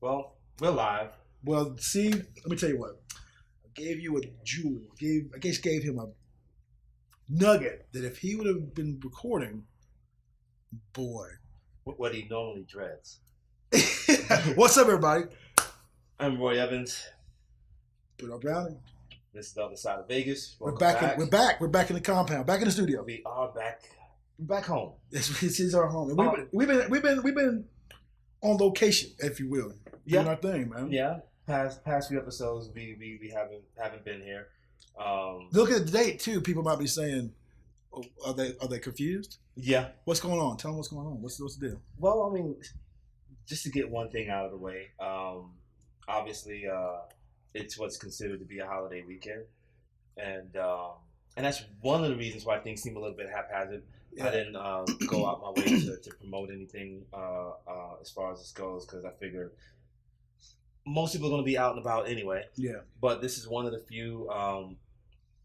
Well, we're live. Well, see, let me tell you what. I gave you a jewel. I guess gave him a nugget that if he would have been recording, boy. What he normally dreads. What's up, everybody? I'm Roy Evans. Bruno Browning. This is the other side of Vegas. We're Welcome back. back. We're back. We're back in the compound. Back in the studio. We are back. We're back home. This is our home. And we've been on location, if you will. Yeah. Doing our thing, man. Yeah. Past few episodes, we haven't been here. Look at the date too. People might be saying, oh, "Are they confused? Yeah. What's going on? Tell them what's going on. What's the deal?" Well, I mean, just to get one thing out of the way. Obviously, it's what's considered to be a holiday weekend, and that's one of the reasons why things seem a little bit haphazard. Yeah. I didn't go out my way to promote anything as far as this goes because I figured most people are going to be out and about anyway. Yeah. But this is one of the few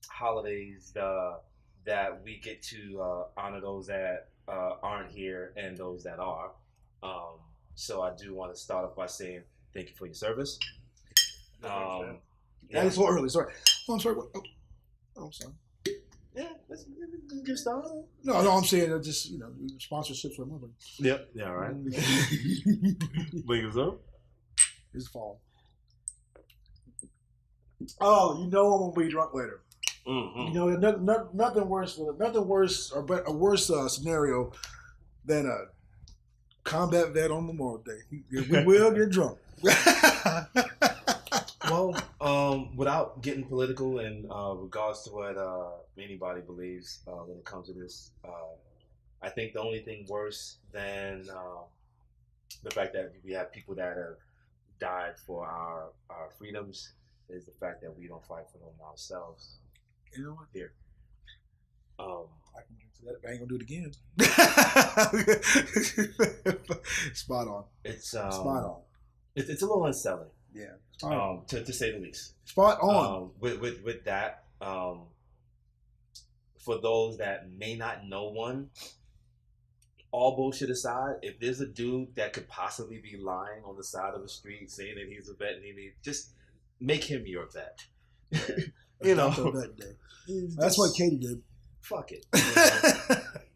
holidays that we get to honor those that aren't here and those that are. So I do want to start off by saying thank you for your service. That is so early. Sorry. Oh, I'm sorry. Oh, I'm sorry. Yeah, let's get started. No, I'm saying that just sponsorships are moving. Yep. Yeah. All right. Bring us up. It's fall. Oh, I'm gonna be drunk later. Mm-hmm. Nothing worse or a worse scenario than a combat vet on Memorial Day. We will get drunk. Well, without getting political in regards to what anybody believes when it comes to this, I think the only thing worse than the fact that we have people that have died for our freedoms is the fact that we don't fight for them ourselves. You know what? Here. I can drink to that. I ain't gonna do it again. Spot on. It's spot on. It's a little unsettling. Yeah. To say the least. Spot on. With that, for those that may not know one, all bullshit aside, if there's a dude that could possibly be lying on the side of the street saying that he's a vet and just make him your vet. Vet day. That's what Katie did. Fuck it.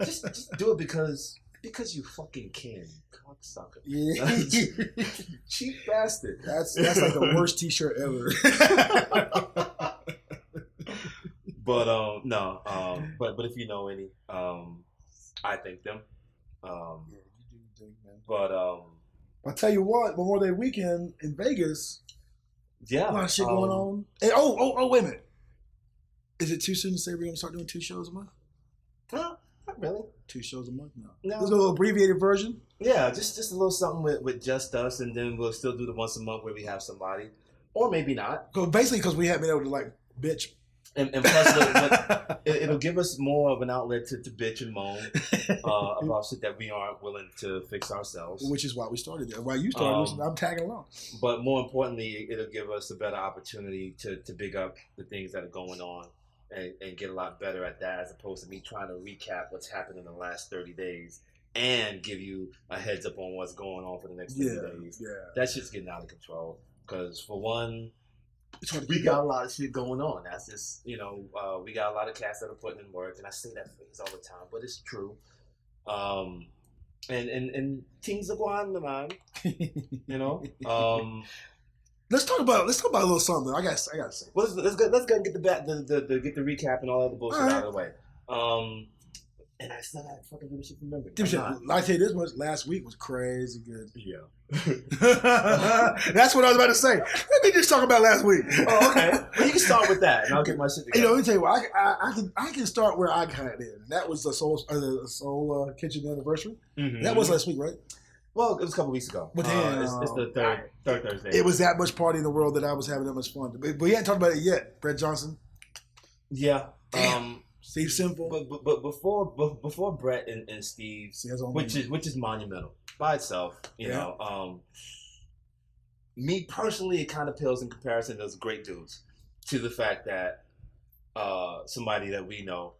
Just do it because you fucking can, cocksucker. Yeah. Cheap bastard. That's like the worst T-shirt ever. But no. But if you know any, I thank them. Yeah, you do think, man. But I'll tell you what, Memorial Day weekend in Vegas. Yeah, A lot of shit going on. And, wait a minute. Is it too soon to say we're gonna start doing 2 shows a month? Not really. 2 shows a month? No. No. There's a little abbreviated version. Yeah, just a little something with just us, and then we'll still do the once a month where we have somebody, or maybe not. Basically, because we haven't been able to bitch. And plus, it'll give us more of an outlet to bitch and moan about shit that we aren't willing to fix ourselves. Which is why we started it. Why you started I'm tagging along. But more importantly, it'll give us a better opportunity to big up the things that are going on and get a lot better at that, as opposed to me trying to recap what's happened in the last 30 days and give you a heads up on what's going on for the next 30 days. Yeah. That shit's getting out of control. Because for one, we got a lot of shit going on. That's just, we got a lot of cats that are putting in work, and I say that phrase all the time, but it's true. And things are going on, man. Let's talk about a little something. I gotta say. Well, let's go and get the recap and all that other bullshit out of the way. And I still got fucking good shit from memory. I tell you this much, last week was crazy good. Yeah. That's what I was about to say. Let me just talk about last week. Oh, okay. Well, you can start with that, and I'll get my shit together. Let me tell you what, I can start where I got it in. That was the Soul Kitchen anniversary. Mm-hmm. That was last week, right? Well, it was a couple weeks ago. But it's the third Thursday. It was that much party in the world that I was having that much fun. But we hadn't talked about it yet. Brett Johnson. Yeah. Damn. Steve Simple. But before Brett and Steve, which is monumental by itself, you know. Me personally, it kind of pales in comparison to those great dudes to the fact that somebody that we know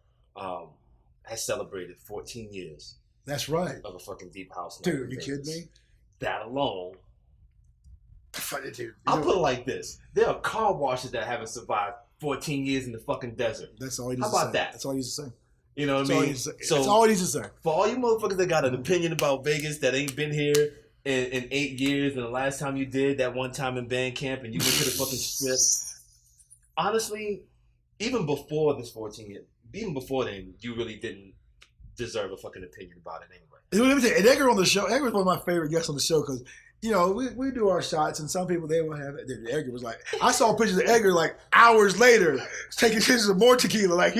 has celebrated 14 years. That's right. Of a fucking deep house. Dude, are you kidding me? That alone Funny dude. I'll put it like this: there are car washes that haven't survived 14 years in the fucking desert. That's all he needs How to say. about that? That's all he needs to say. You know what I mean? So that's all he needs to say. For all you motherfuckers that got an opinion about Vegas that ain't been here in 8 years, and the last time you did that one time in band camp and you went to the fucking strip, honestly, even before this 14 years, even before then, you really didn't deserve a fucking opinion about it anyway. Let me tell you, and Edgar on the show, Edgar's one of my favorite guests on the show because, you know, we do our shots and some people, they will have it. Edgar was like, I saw pictures of Edgar like hours later taking pictures of more tequila. Like,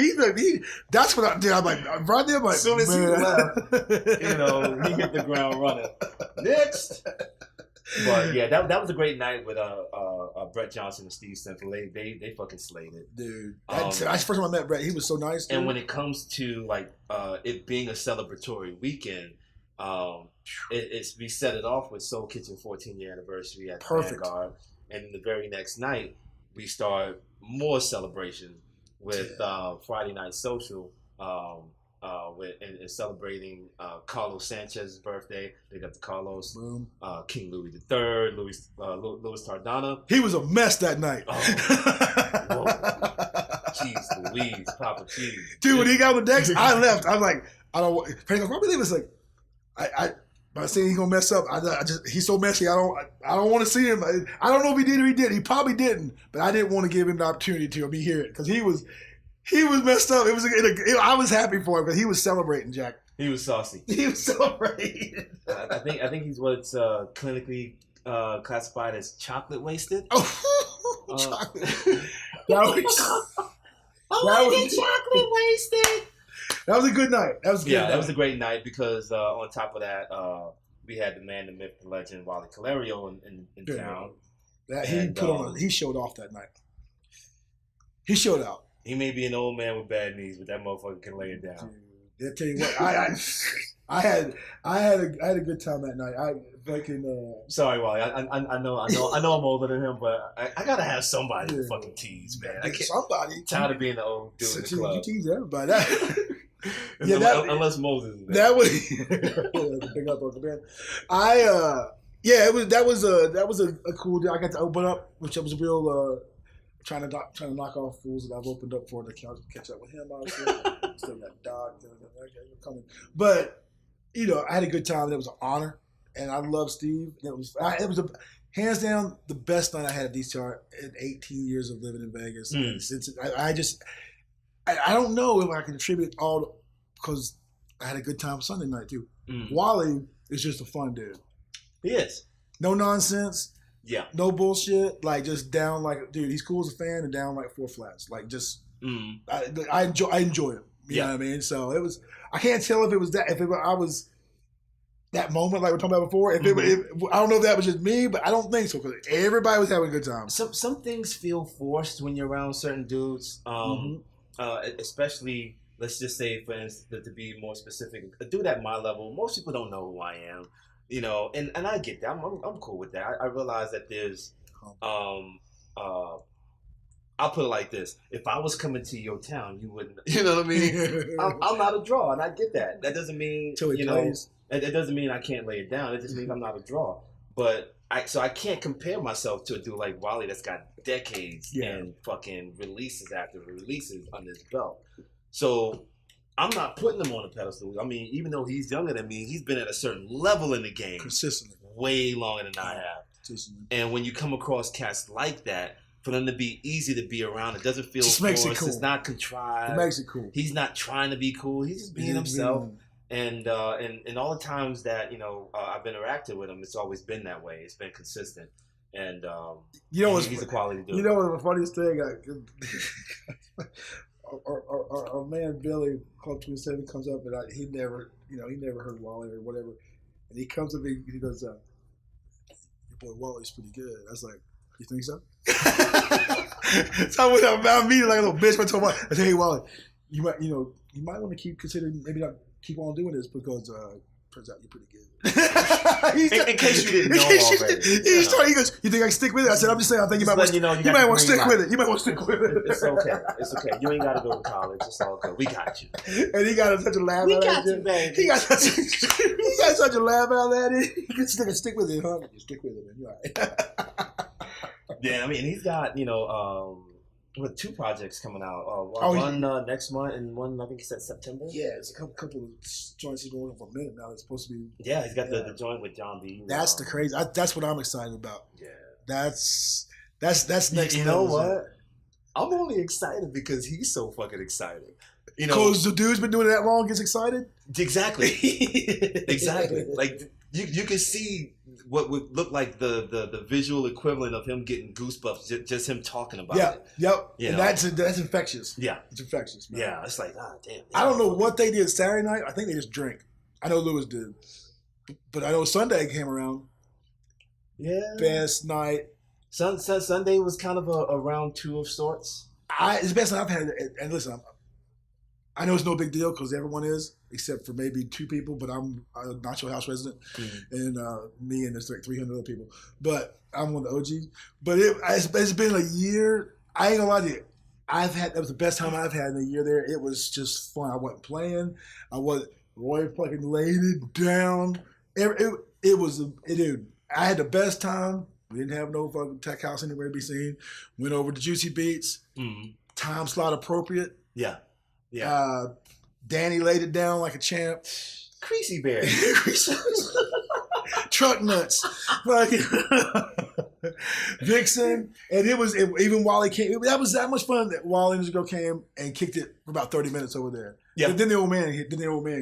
that's what I did. I'm like, right there, I'm like, as soon as he left, you know, he hit the ground running. Next. But yeah, that was a great night with Brett Johnson and Steve Simple. They fucking slayed it, dude. That's the first time I met Brett. He was so nice. Dude. And when it comes to like it being a celebratory weekend, we set it off with Soul Kitchen 14-year anniversary at Vanguard, and the very next night we start more celebration with Friday Night Social. And celebrating Carlos Sanchez's birthday. They got the Carlos, King Louis III, Louis Tardana. He was a mess that night. Oh, jeez Louise, Papa Cheese. Dude, when he got on the decks, I left. I'm like, I don't. Frank goes, Robbie Lee was like, I seen he's gonna mess up. He's so messy. I don't want to see him. I don't know if he did or he did. He probably didn't, but I didn't want to give him the opportunity to be here because he was messed up. I was happy for him because he was celebrating, Jack. He was saucy. He was celebrating. I think he's what's clinically classified as chocolate wasted. Oh, chocolate. That was chocolate wasted. That was a good night. That was good. Yeah, that was a great night because on top of that, we had the man, the myth, the legend, Wally Calerio in town. He showed off that night. He showed out. He may be an old man with bad knees, but that motherfucker can lay it down. Dude, I tell you what, I had a good time that night. I fucking sorry, Wally. I know I'm older than him, but I gotta have somebody to fucking tease, man. I can't. Somebody. Tired of being the old dude in the club. You tease everybody. Unless Moses is there. That was big up on man. That was a cool deal. I got to open up, which was a real. Trying to knock off fools that I've opened up for to catch up with him. Obviously, still got Doc coming, but you know, I had a good time. It was an honor, and I love Steve. It was hands down the best night I had at DCR in 18 years of living in Vegas. And since I don't know if I can attribute all because I had a good time Sunday night too. Wally is just a fun dude. He is. No nonsense. Yeah. No bullshit. Like just down like dude, he's cool as a fan and down like 4 flats. Like just I enjoy him. You know what I mean? So it was I can't tell if it was that I was that moment like we were talking about before. If I don't know if that was just me, but I don't think so because everybody was having a good time. Some things feel forced when you're around certain dudes. Especially let's just say for instance to be more specific, a dude at my level, most people don't know who I am. You know, and I get that. I'm cool with that. I realize that there's, I'll put it like this: if I was coming to your town, you wouldn't. You know what I mean? I'm not a draw, and I get that. That doesn't mean it doesn't mean I can't lay it down. It just means I'm not a draw. But I can't compare myself to a dude like Wally that's got decades and fucking releases after releases under his belt. So. I'm not putting him on a pedestal. I mean, even though he's younger than me, he's been at a certain level in the game. Consistently. Way longer than I have. And when you come across cats like that, for them to be easy to be around, it doesn't feel just forced. Makes it cool. It's not contrived. It makes it cool. He's not trying to be cool. He's just being himself. And all the times that, you know, I've interacted with him, it's always been that way. It's been consistent. And you know, he's a quality dude. You know what the funniest thing? Our man Billy, Club 27, comes up and he never heard Wally or whatever, and he comes up and he goes, "Your boy Wally's pretty good." I was like, "You think so?" So I went out about meeting like a little bitch. I told him, I said, "Hey Wally, you might want to keep considering maybe not keep on doing this because turns out you're pretty good." In case you didn't know already. He goes, "You think I can stick with it?" I said, "I'm just saying, I think you might want to stick with it. You might want to stick with it." It's okay. It's okay. You ain't got to go to college. It's all good. We got you. And he got such a laugh out of that. We got you, baby. He got such a laugh out of that. He can stick with it, huh? You stick with it, man. You're all right. Yeah, I mean, he's got, with 2 projects coming out. One next month and one, I think he said September. Yeah, it's a couple of joints he's been working for a minute now. It's supposed to be. Yeah, he's got the joint with John B. That's the crazy. That's what I'm excited about. Yeah. That's next. You know what? I'm only excited because he's so fucking excited. Because the dude's been doing it that long, gets excited. Exactly. Exactly. Like you can see what would look like the visual equivalent of him getting goosebumps, just him talking about it. Yep. And that's infectious. Yeah. It's infectious, man. Yeah, it's like, damn. I don't know what they did Saturday night. I think they just drank. I know Lewis did. But I know Sunday came around. Yeah. Best night. Sunday was kind of a round 2 of sorts. It's the best night I've had. And listen, I know it's no big deal because everyone is, except for maybe 2 people, but I'm a Nacho House resident, and me and there's like 300 other people. But I'm one of the OGs. But it's been a year. I ain't gonna lie to you. That was the best time I've had in a year there. It was just fun. I wasn't playing. Roy fucking laid it down. Dude, I had the best time. We didn't have no fucking tech house anywhere to be seen. Went over to Juicy Beats. Time slot appropriate. Yeah. Danny laid it down like a champ. Creasy Bear. Truck nuts. Vixen. And even Wally came. That was that much fun that Wally Indigo came and kicked it for about 30 minutes over there. Yeah. Then the old man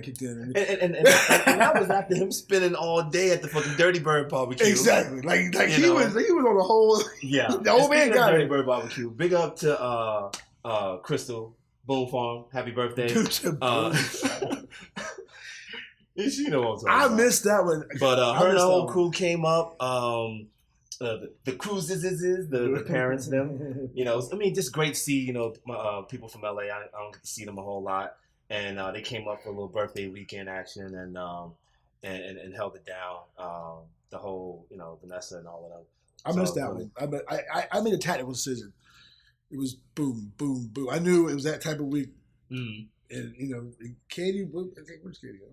kicked in. And that was after him spending all day at the fucking Dirty Bird barbecue. Exactly. Like he was on the whole. Yeah. The old man got Dirty Bird barbecue. Big up to Crystal Boom Farm. Happy birthday. You know what I'm talking about. I missed that one. But her and the whole crew came up. The crews the parents, them. I mean, just great to see, people from LA. I don't get to see them a whole lot. And they came up for a little birthday weekend action and held it down. The whole, Vanessa and all of them. I missed that one. I made a tactical decision. It was boom, boom, boom. I knew it was that type of week. And Katie, where's Katie? I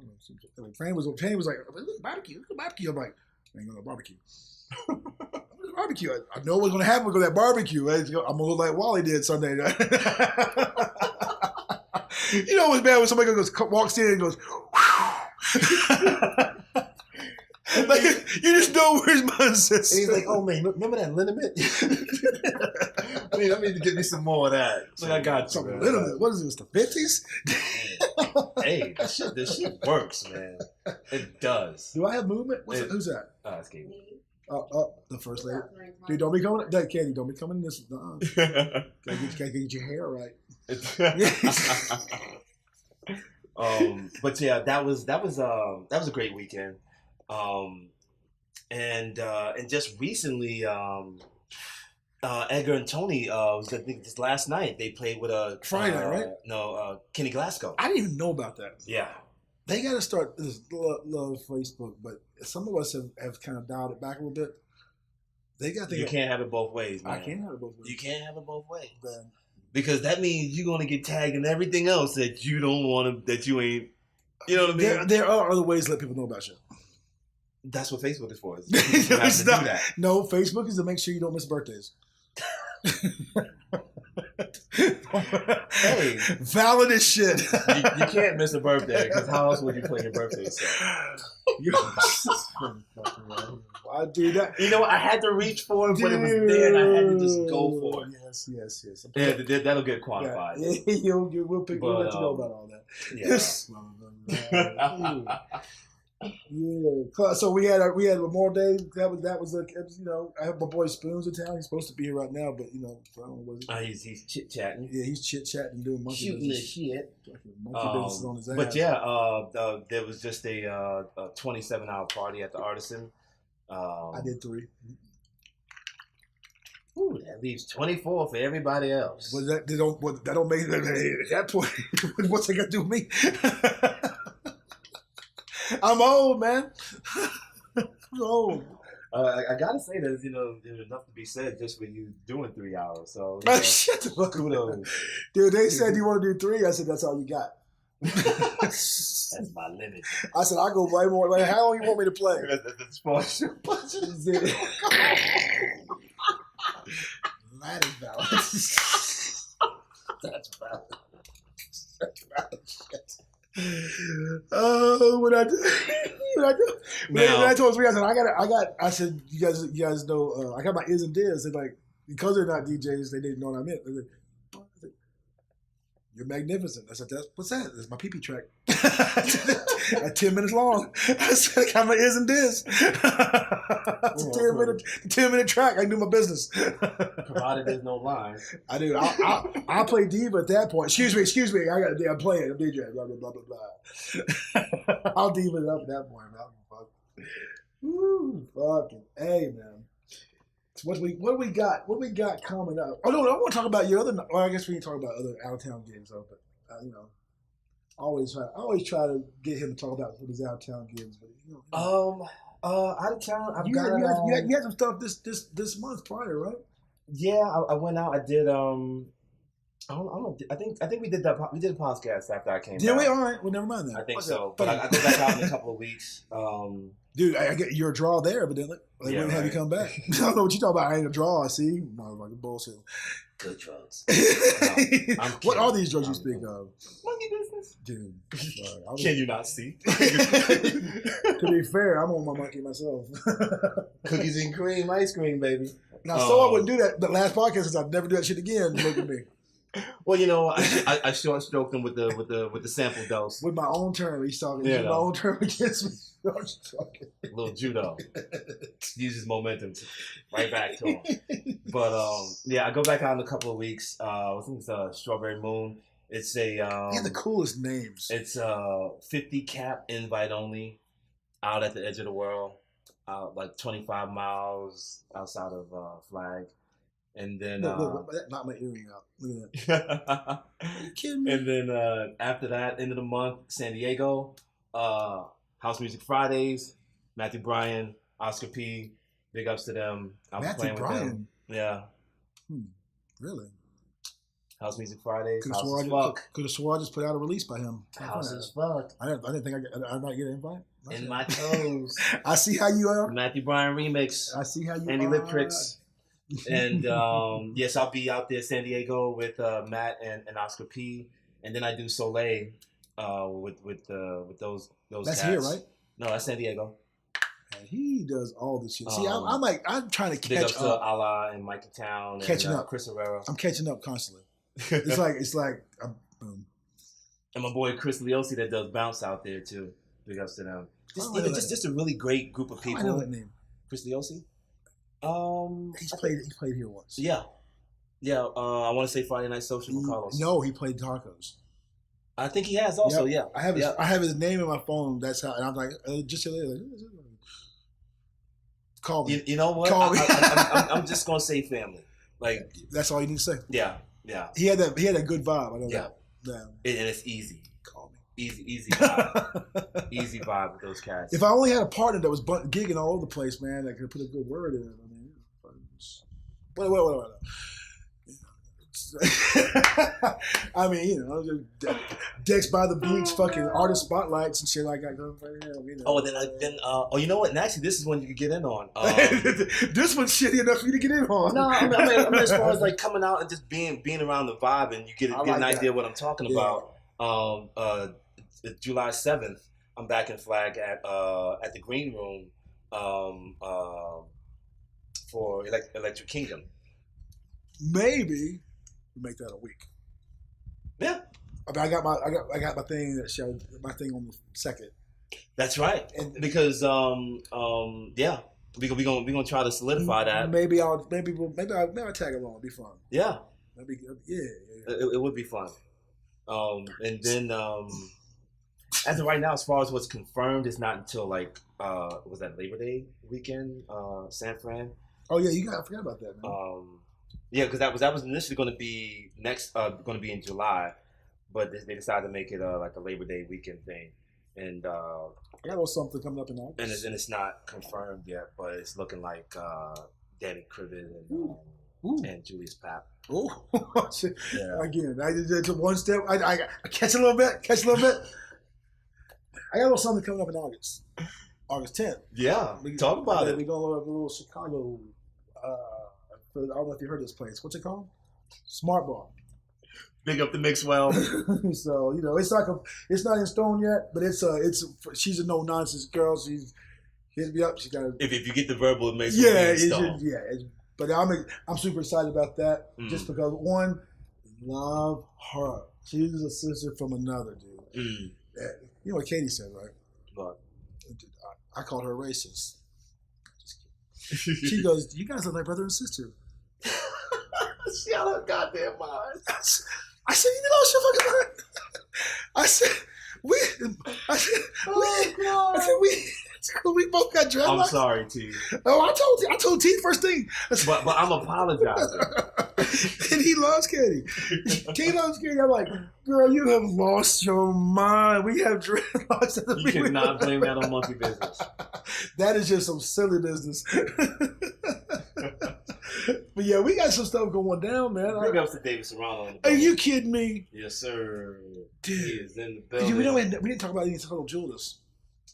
don't know. Franny was like, barbecue. I'm like, I ain't going to barbecue. Barbecue. I know what's going to happen with that barbecue. I'm going to look like Wally did Sunday night. You know what's bad when somebody walks in and goes, like, you just know where his mind sits. And he's like, oh man, remember that liniment? I need to get me some more of that. So I got some liniment. What is this, the 50s? Hey, this shit works, man. It does. Do I have movement? Who's that? It's Katie. The first lady. Dude, don't be coming. Katie, don't be coming in this. Gotta get your hair right. But yeah, that was a great weekend. And just recently, Edgar and Tony was I think just last night they played with Friday night, right? No, Kenny Glasgow. I didn't even know about that. Yeah. They got to start this love Facebook, but some of us have kind of dialed it back a little bit. You can't have it both ways, man. I can't have it both ways. You can't have it both ways. Man. Because that means you're gonna get tagged in everything else that you don't want to, that you ain't. You know what I mean? There are other ways to let people know about you. That's what Facebook is for. It's not. No, Facebook is to make sure you don't miss birthdays. Hey, valid as shit. You can't miss a birthday because how else would you play your birthday song? I do that. You know what? I had to reach for it, but it was there, and I had to just go for it. Yes. Yeah, that'll get quantified. Yeah, we'll let you know about all that. Yeah. Yeah. So we had Memorial Day. That was I have my boy Spoons in town. He's supposed to be here right now, but I don't know what he's chit chatting. Yeah, he's chit chatting, doing monkey shooting business. shit. Monkey business on his ass. But yeah, there was just a 27-hour party at the Artisan. I did 3. Ooh, that leaves 24 for everybody else. Well, that don't make it at that point. What's it got to do with me? I'm old, man. I'm old. I gotta say there's enough to be said just for you doing 3 hours. So shut the fuck up, dude. They said you want to do 3. I said that's all you got. That's my limit. I said I go way more. Like, how long you want me to play? That is valid. That's valid. That's valid shit. Oh, what I do? What I do? Now, I told three, I said, you guys know, I got my is and diz. They're like, because they're not DJs, they didn't know what I meant. They're like, oh, I said, you're magnificent. I said, what's that? That's my pee-pee track. At 10 minutes long. I said, I got my is and diz. It's a 10-minute track. I can do my business. provided there's no lines. I do. I'll play diva at that point. Excuse me. I'm playing. I'm DJ. Blah, blah, blah, blah, blah. I'll diva it up at that point. Woo, fucking hey, man. So what we got? What we got coming up? Oh no, I want to talk about your other. Well, I guess we can talk about other out of town gigs, though. But I always try to get him to talk about his out of town gigs. But out of town, you had some stuff this month prior, right? Yeah, I went out. I did. I don't know. I think we did that. We did a podcast after I came. Did back. we? All right. Well, never mind that. I think so. But I go back out in a couple of weeks. Dude, I get your draw there, but then they wouldn't have you come back. I don't know what you talking about. I ain't a draw. I see, motherfucking bullshit. Good drugs. No, what are these drugs you speak of? Monkey business. Dude, can you not see? To be fair, I'm on my monkey myself. Cookies and cream, ice cream, baby. Now, I wouldn't do that. The last podcast is I'd never do that shit again. Look at me. Well, I short stroked him with the sample dose. With my own term, he's talking. My own term against me. A little judo. Uses momentum right back to him. But I go back out in a couple of weeks. I think it's Strawberry Moon. It's a the coolest names. It's 50 cap invite only, out at the edge of the world, like 25 miles outside of Flag. And then not my earring out. Look at that. Are you kidding me? And then after that, end of the month, San Diego, House Music Fridays, Matthew Bryan, Oscar P. Big ups to them. I was playing with them. Yeah. Really? House Music Fridays. Could have swore I just put out a release by him. House as fuck. I didn't think I might get an invite. In my toes. I see how you are. Matthew Bryan remix. I see how you Andy are. Lip Tricks. And yes, I'll be out there San Diego with Matt and Oscar P. And then I do Soleil with those That's cats. here, right? No, that's San Diego. And he does all this shit. See, I'm trying to Big catch up to Allah and Mikey Town and catching up. Chris Herrera. I'm catching up constantly. It's like boom. And my boy Chris Leosi that does bounce out there too. Big ups to them. Just a really great group of people. I know that name. Chris Leosi. He played here once. Yeah. I want to say Friday Night Social with Carlos. No, he played Tacos. I think he has also. Yep. Yeah, I have his name in my phone. That's how, and I'm like, just call me. You know what? Call me. I'm just gonna say family. Like that's all you need to say. Yeah. He had that good vibe. I know that. Yeah. And it's easy. Call me. Easy vibe. Easy vibe with those cats. If I only had a partner that was gigging all over the place, man, that could put a good word in it. I mean, what? I mean, decks by the beach, fucking artist spotlights and shit like that going right here. You know what? And actually, this is one you could get in on. This one's shitty enough for you to get in on. No, I mean, as far as like coming out and just being around the vibe, and you get an idea of what I'm talking about. July 7th, I'm back in Flag at the Green Room for Electric Kingdom. Maybe we make that a week. Yeah. I mean, I got my thing that showed my thing on the 2nd. That's right. And because we're gonna try to solidify that. Maybe I'll tag along. It'll be fun. Yeah. Maybe It would be fun. And then as of right now, as far as what's confirmed, it's not until was that Labor Day weekend, San Fran. Oh yeah, I forgot about that, man. Yeah, because that was initially going to be going to be in July, but they decided to make it like a Labor Day weekend thing, and I got a little something coming up in August. And it's not confirmed yet, but it's looking like Danny Cribbett and Julius Papp. Oh, yeah. Again, I did one step. I catch a little bit. I got a little something coming up in August 10th. Yeah, talk about it. We're going to a little Chicago I don't know if you heard this place. What's it called? Smart Bar. Big up the Mixwell. So it's not in stone yet, but she's a no nonsense girl. She's hit me up. She got if you get the verbal, it makes But I'm super excited about that just because one, love her. She's a sister from another dude. You know what Katie said, right? What? I called her racist. She goes, "You guys look like brother and sister." She out of her goddamn mind. I said, "You know, she fucking mind." I said, we both got dreadlocks. I'm sorry, T. Oh, I told T first thing. But I'm apologizing. And he loves Katie. He loves Katie. I'm like, girl, you have lost your mind. We have dreadlocks. You cannot blame that on monkey business. That is just some silly business. But yeah, we got some stuff going down, man. Big ups to David Serrano. Are you kidding me? Yes, sir. Dude. He is in the building. We didn't talk about any Subtle Jewelers.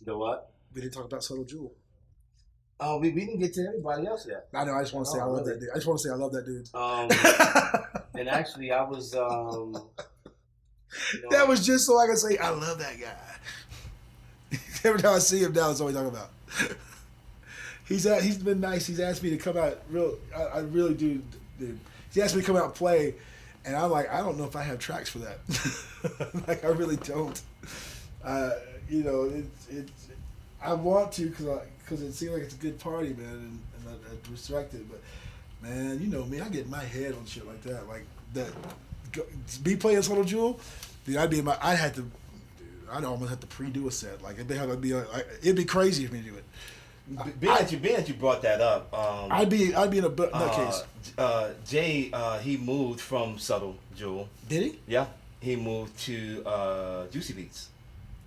The what? We didn't talk about Subtle Jewel. Oh, we didn't get to everybody else yet. I know. I just want to say I love that dude. I just want to say I love that dude. And actually, I was. That was just so I can say I love that guy. Every time I see him now, that's all we talk about. He's been nice. He's asked me to come out. I really do. Dude. He asked me to come out and play, and I'm like, I don't know if I have tracks for that. Like I really don't. I want to because it seems like it's a good party, man, and I respect it. But man, you know me, I get in my head on shit like that. Like that, be playing Subtle Jewel, dude. I'd almost have to pre-do a set. Like it'd be crazy for me to do it. Being that you brought that up, I'd be in a nutcase. Jay, he moved from Subtle Jewel. Did he? Yeah, he moved to Juicy Beats.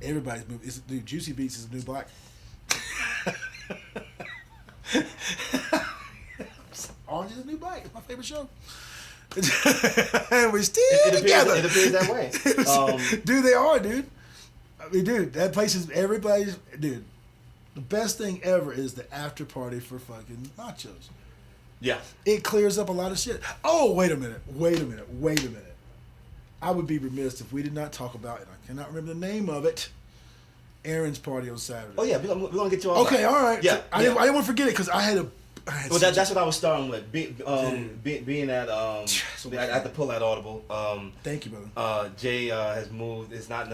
Everybody's moved. Dude, Juicy Beats is the new black. Orange is the New Black. It's my favorite show. And we're still together. It appears that way. Dude, they are, dude. I mean, dude, that place is everybody's. Dude, the best thing ever is the after party for fucking nachos. Yeah. It clears up a lot of shit. Oh, wait a minute. I would be remiss if we did not talk about, and I cannot remember the name of it, Aaron's party on Saturday. Oh, yeah. We're going to get you all okay, that. all right. Yeah. So I didn't want to forget it because I had that's what I was starting with. Being at I had to pull that audible. Thank you, brother. Jay has moved. It's not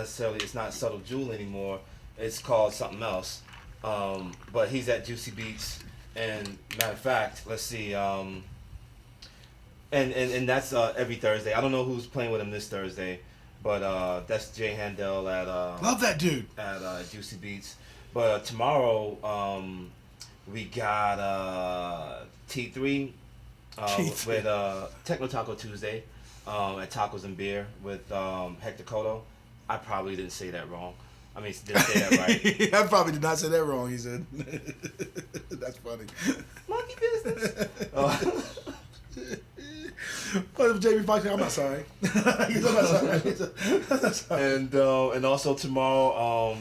Subtle Jewel anymore. It's called something else. But he's at Juicy Beats, and matter of fact, let's see. And that's every Thursday. I don't know who's playing with him this Thursday, but that's Jay Handel at love that dude at Juicy Beats. But tomorrow we got T3 with Techno Taco Tuesday at Tacos and Beer with Hector Cotto. I probably didn't say that wrong. I mean, didn't say that right. I probably did not say that wrong, he said. That's funny. Monkey business. But if Jamie Foxx, I'm not sorry. And also tomorrow,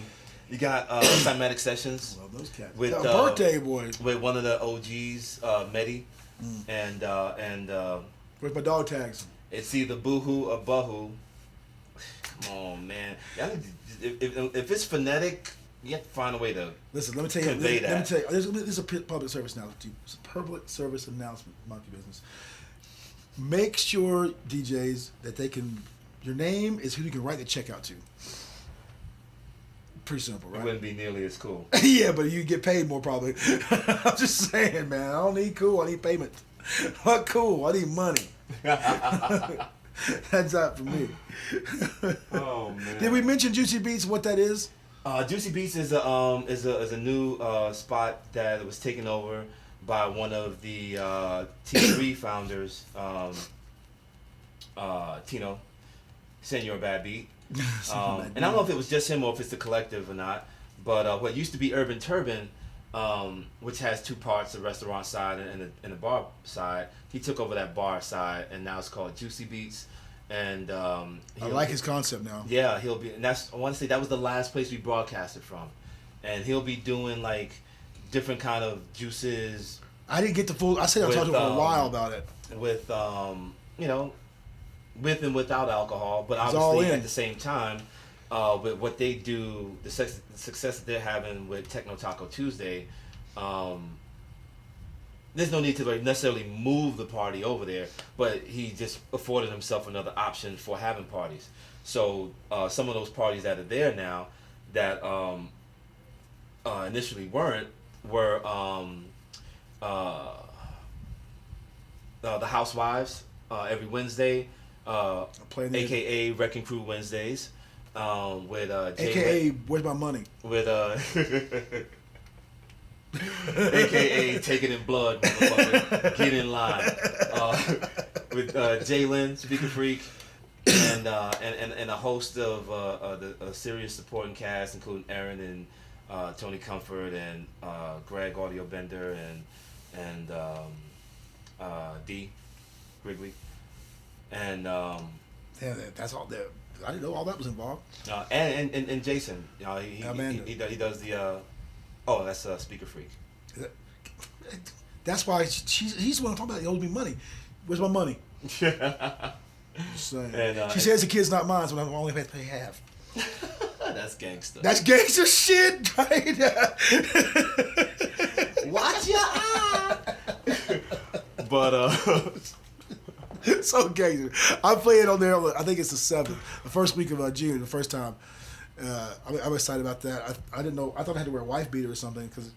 you got Cymatic Sessions. Love those cats. With birthday boy. With one of the OGs, Medi, and with my dog tags. It's either Boohoo or Bahu. Come on, man. If it's phonetic, you have to find a way to listen. Let me tell you. Let me tell you. This is a public service announcement. It's a public service announcement. Monkey business. Make sure DJs that they can. Your name is who you can write the check out to. Pretty simple, right? It wouldn't be nearly as cool. Yeah, but you get paid more probably. I'm just saying, man. I don't need cool. I need payment. What cool? I need money. That's not for me. Oh man! Did we mention Juicy Beats? What that is? Juicy Beats is a new spot that was taken over by one of the T3 founders, Tino, Senor Bad Beat. And I don't know if it was just him or if it's the collective or not. But what used to be Urban Turban, which has two parts, the restaurant side and the bar side, he took over that bar side, and now it's called Juicy Beats. And I like his concept now. Yeah, he'll be, and I want to say that was the last place we broadcasted from, and he'll be doing like different kind of juices, I didn't get the full. I said I talked to him for a while about it. With you know, with and without alcohol, but It's all obviously in. at the same time, with what they do, the success that they're having with Techno Taco Tuesday, there's no need to like necessarily move the party over there, but he just afforded himself another option for having parties. So some of those parties that are there now that initially weren't were the Housewives every Wednesday, aka Wrecking Crew Wednesdays, with AKA where's my money? with AKA Taking in Blood, motherfucker. Get in line. With Jalen, Speaker Freak, and a host of a serious supporting cast, including Aaron and Tony Comfort and Greg Audio Bender and D Wrigley. And Yeah, that's all. There, I didn't know all that was involved. and Jason, Amanda. he does the oh, that's Speaker Freak. That's why he's the one I'm talking about. He owes me money. Where's my money? Just saying. And, she says the kid's not mine, so I'm only have to pay half. That's gangster. That's gangster shit, right? Watch your eye. But So gangster. I played on there. I think it's the 7th, the first week of June, the first time. I'm excited about that. I didn't know. I thought I had to wear a wife beater or something because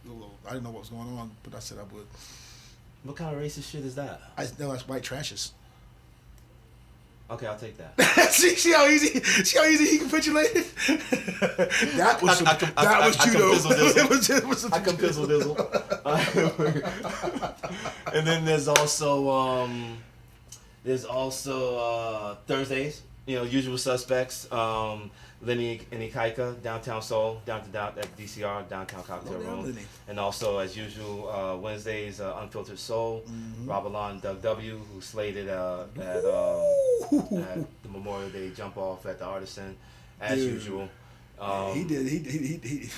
I didn't know what was going on, but I said I would. what kind of racist shit is that? I know that's white trashes. Okay, I'll take that. see how easy he capitulated. That was judo. I can pizzle dizzle. And then there's also Thursdays. You know, usual suspects. Lenny and Ikaika, Downtown Soul, down at DCR, Downtown Cocktail Room. Lenny. And also, as usual, Wednesdays, Unfiltered Soul, Rob Alon, Doug W., who slated at the Memorial Day jump off at the Artisan, as usual. He did. He's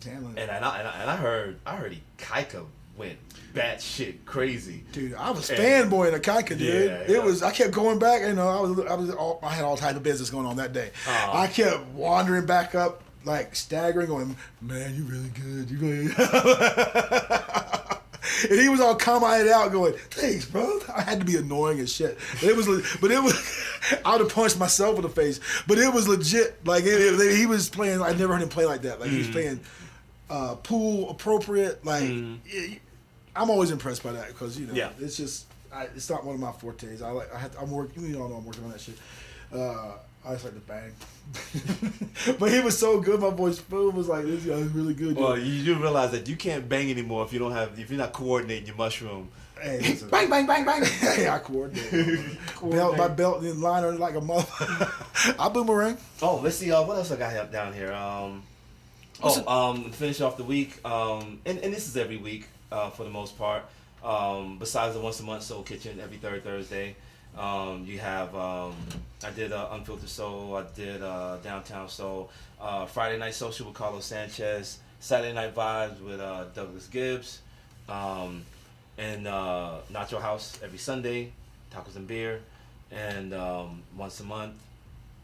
handling it. And I heard Ikaika went batshit crazy. Dude, I was fanboying of Kaika, dude. Yeah. It was. I kept going back. You know, I had all type of business going on that day. I kept wandering back up, like staggering, going, "Man, you really good. You really." And he was all calm-eyed out, going, "Thanks, bro." I had to be annoying as shit. But it was. I would have punched myself in the face. But it was legit. Like he was playing. I never heard him play like that. Like he was playing pool appropriate. Like. I'm always impressed by that because it's just it's not one of my fortes. I'm working. You know, I'm working on that shit. I just like to bang, but he was so good. My voice was like, "This guy's really good." Well, you do realize that you can't bang anymore if you're not coordinating your mushroom. Hey, listen. Bang, bang, bang, bang. Hey, I coordinate. My belt in liner like a mother. I boomerang. Oh, let's see. What else I got down here? Finish off the week. And this is every week. For the most part, besides the once a month Soul Kitchen every third Thursday, you have I did Unfiltered Soul, I did Downtown Soul, Friday Night Social with Carlos Sanchez, Saturday Night Vibes with Douglas Gibbs, and Nacho House every Sunday, tacos and beer, and once a month.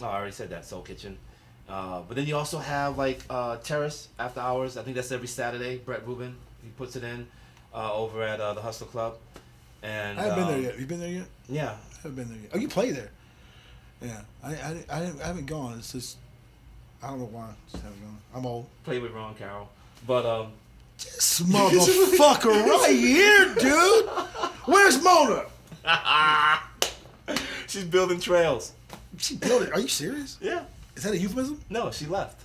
Oh, I already said that, Soul Kitchen. But then you also have like Terrace After Hours. I think that's every Saturday. Brett Rubin, he puts it in over at the Hustler Club. And I haven't been there yet. You been there yet? Yeah. I haven't been there yet. Oh, you play there? Yeah. I haven't gone. It's just I don't know why. Just haven't gone. I'm old. Play with Ron Carroll. But this motherfucker right here, dude. Where's Mona? She's building trails. She built it. Are you serious? Yeah. Is that a euphemism? No, she left.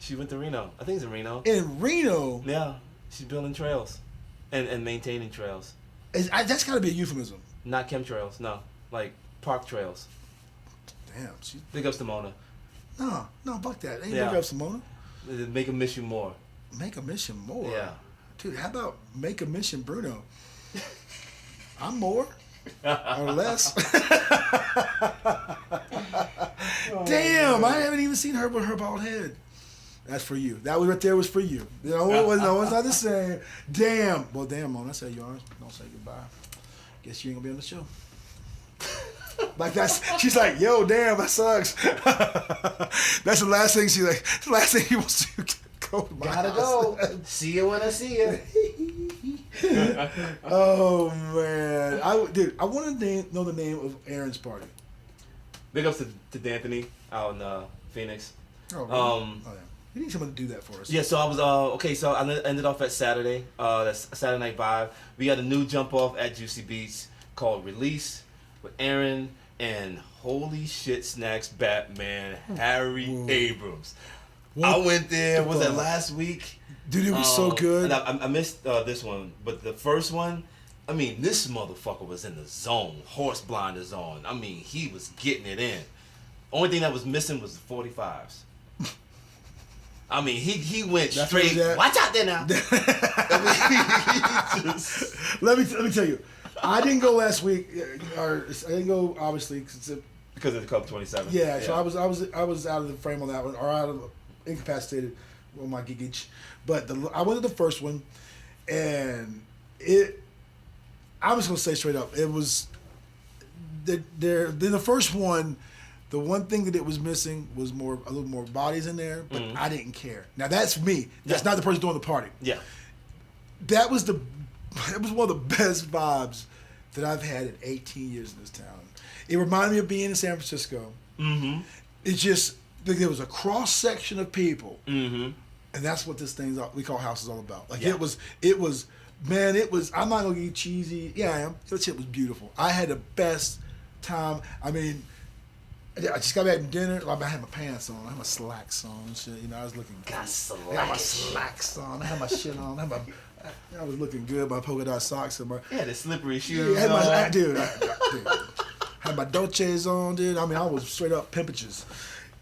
She went to Reno. I think it's in Reno. In Reno? Yeah. She's building trails. And maintaining trails. That's got to be a euphemism. Not chemtrails, no. Like park trails. Damn. Big ups to Mona. No, fuck that. Ain't big ups to Mona. Make a miss you more. Make a mission more? Yeah. Dude, how about make a mission Bruno? I'm more. Or less. Damn, I haven't even seen her with her bald head. That's for you. That was right there was for you. You know, it's not the same. Damn. Well, damn, Mom. That's how you are. Don't say goodbye. Guess you ain't gonna be on the show. Like she's like, yo, damn, that sucks. That's the last thing she's like. The last thing he wants to go to my Gotta house. go. See you when I see you. Oh man, I want to know the name of Aaron's party. Big ups to D'Anthony out in Phoenix. Oh, really? Yeah. You need someone to do that for us. Yeah, so I was okay. So I ended off at Saturday. That's Saturday Night Vibe. We got a new jump off at Juicy Beats called Release with Aaron and holy shit snacks Batman Harry Abrams. I went there. Was it last week? Dude, it was so good. And I missed this one, but the first one, I mean, this motherfucker was in the zone. Horse blinders on. I mean, he was getting it in. Only thing that was missing was the 45s. I mean, he went That's straight. Watch out there now. I mean, let me tell you, I didn't go last week, or I didn't go obviously because of the Club 27. Yeah, so I was out of the frame on that one, or out of incapacitated on my gigage. But I went to the first one, and I'm just gonna say straight up, it was then the first one. The one thing that it was missing was a little more bodies in there, but I didn't care. Now that's me. That's not the person doing the party. Yeah. It was one of the best vibes that I've had in 18 years in this town. It reminded me of being in San Francisco. Mm-hmm. It's just there was a cross section of people, and that's what this thing we call house is all about. Like it was. Man, it was. I'm not gonna get cheesy. Yeah, I am. That shit was beautiful. I had the best time. I mean. I just got back from dinner. I had my pants on. I had my slacks on and shit. You know, I was looking good. I had my slacks on. I had my shit on. I was looking good. My polka dot socks and my. Yeah, the slippery shoes. Yeah, I had my Dolces on, dude. I mean, I was straight up pimpages.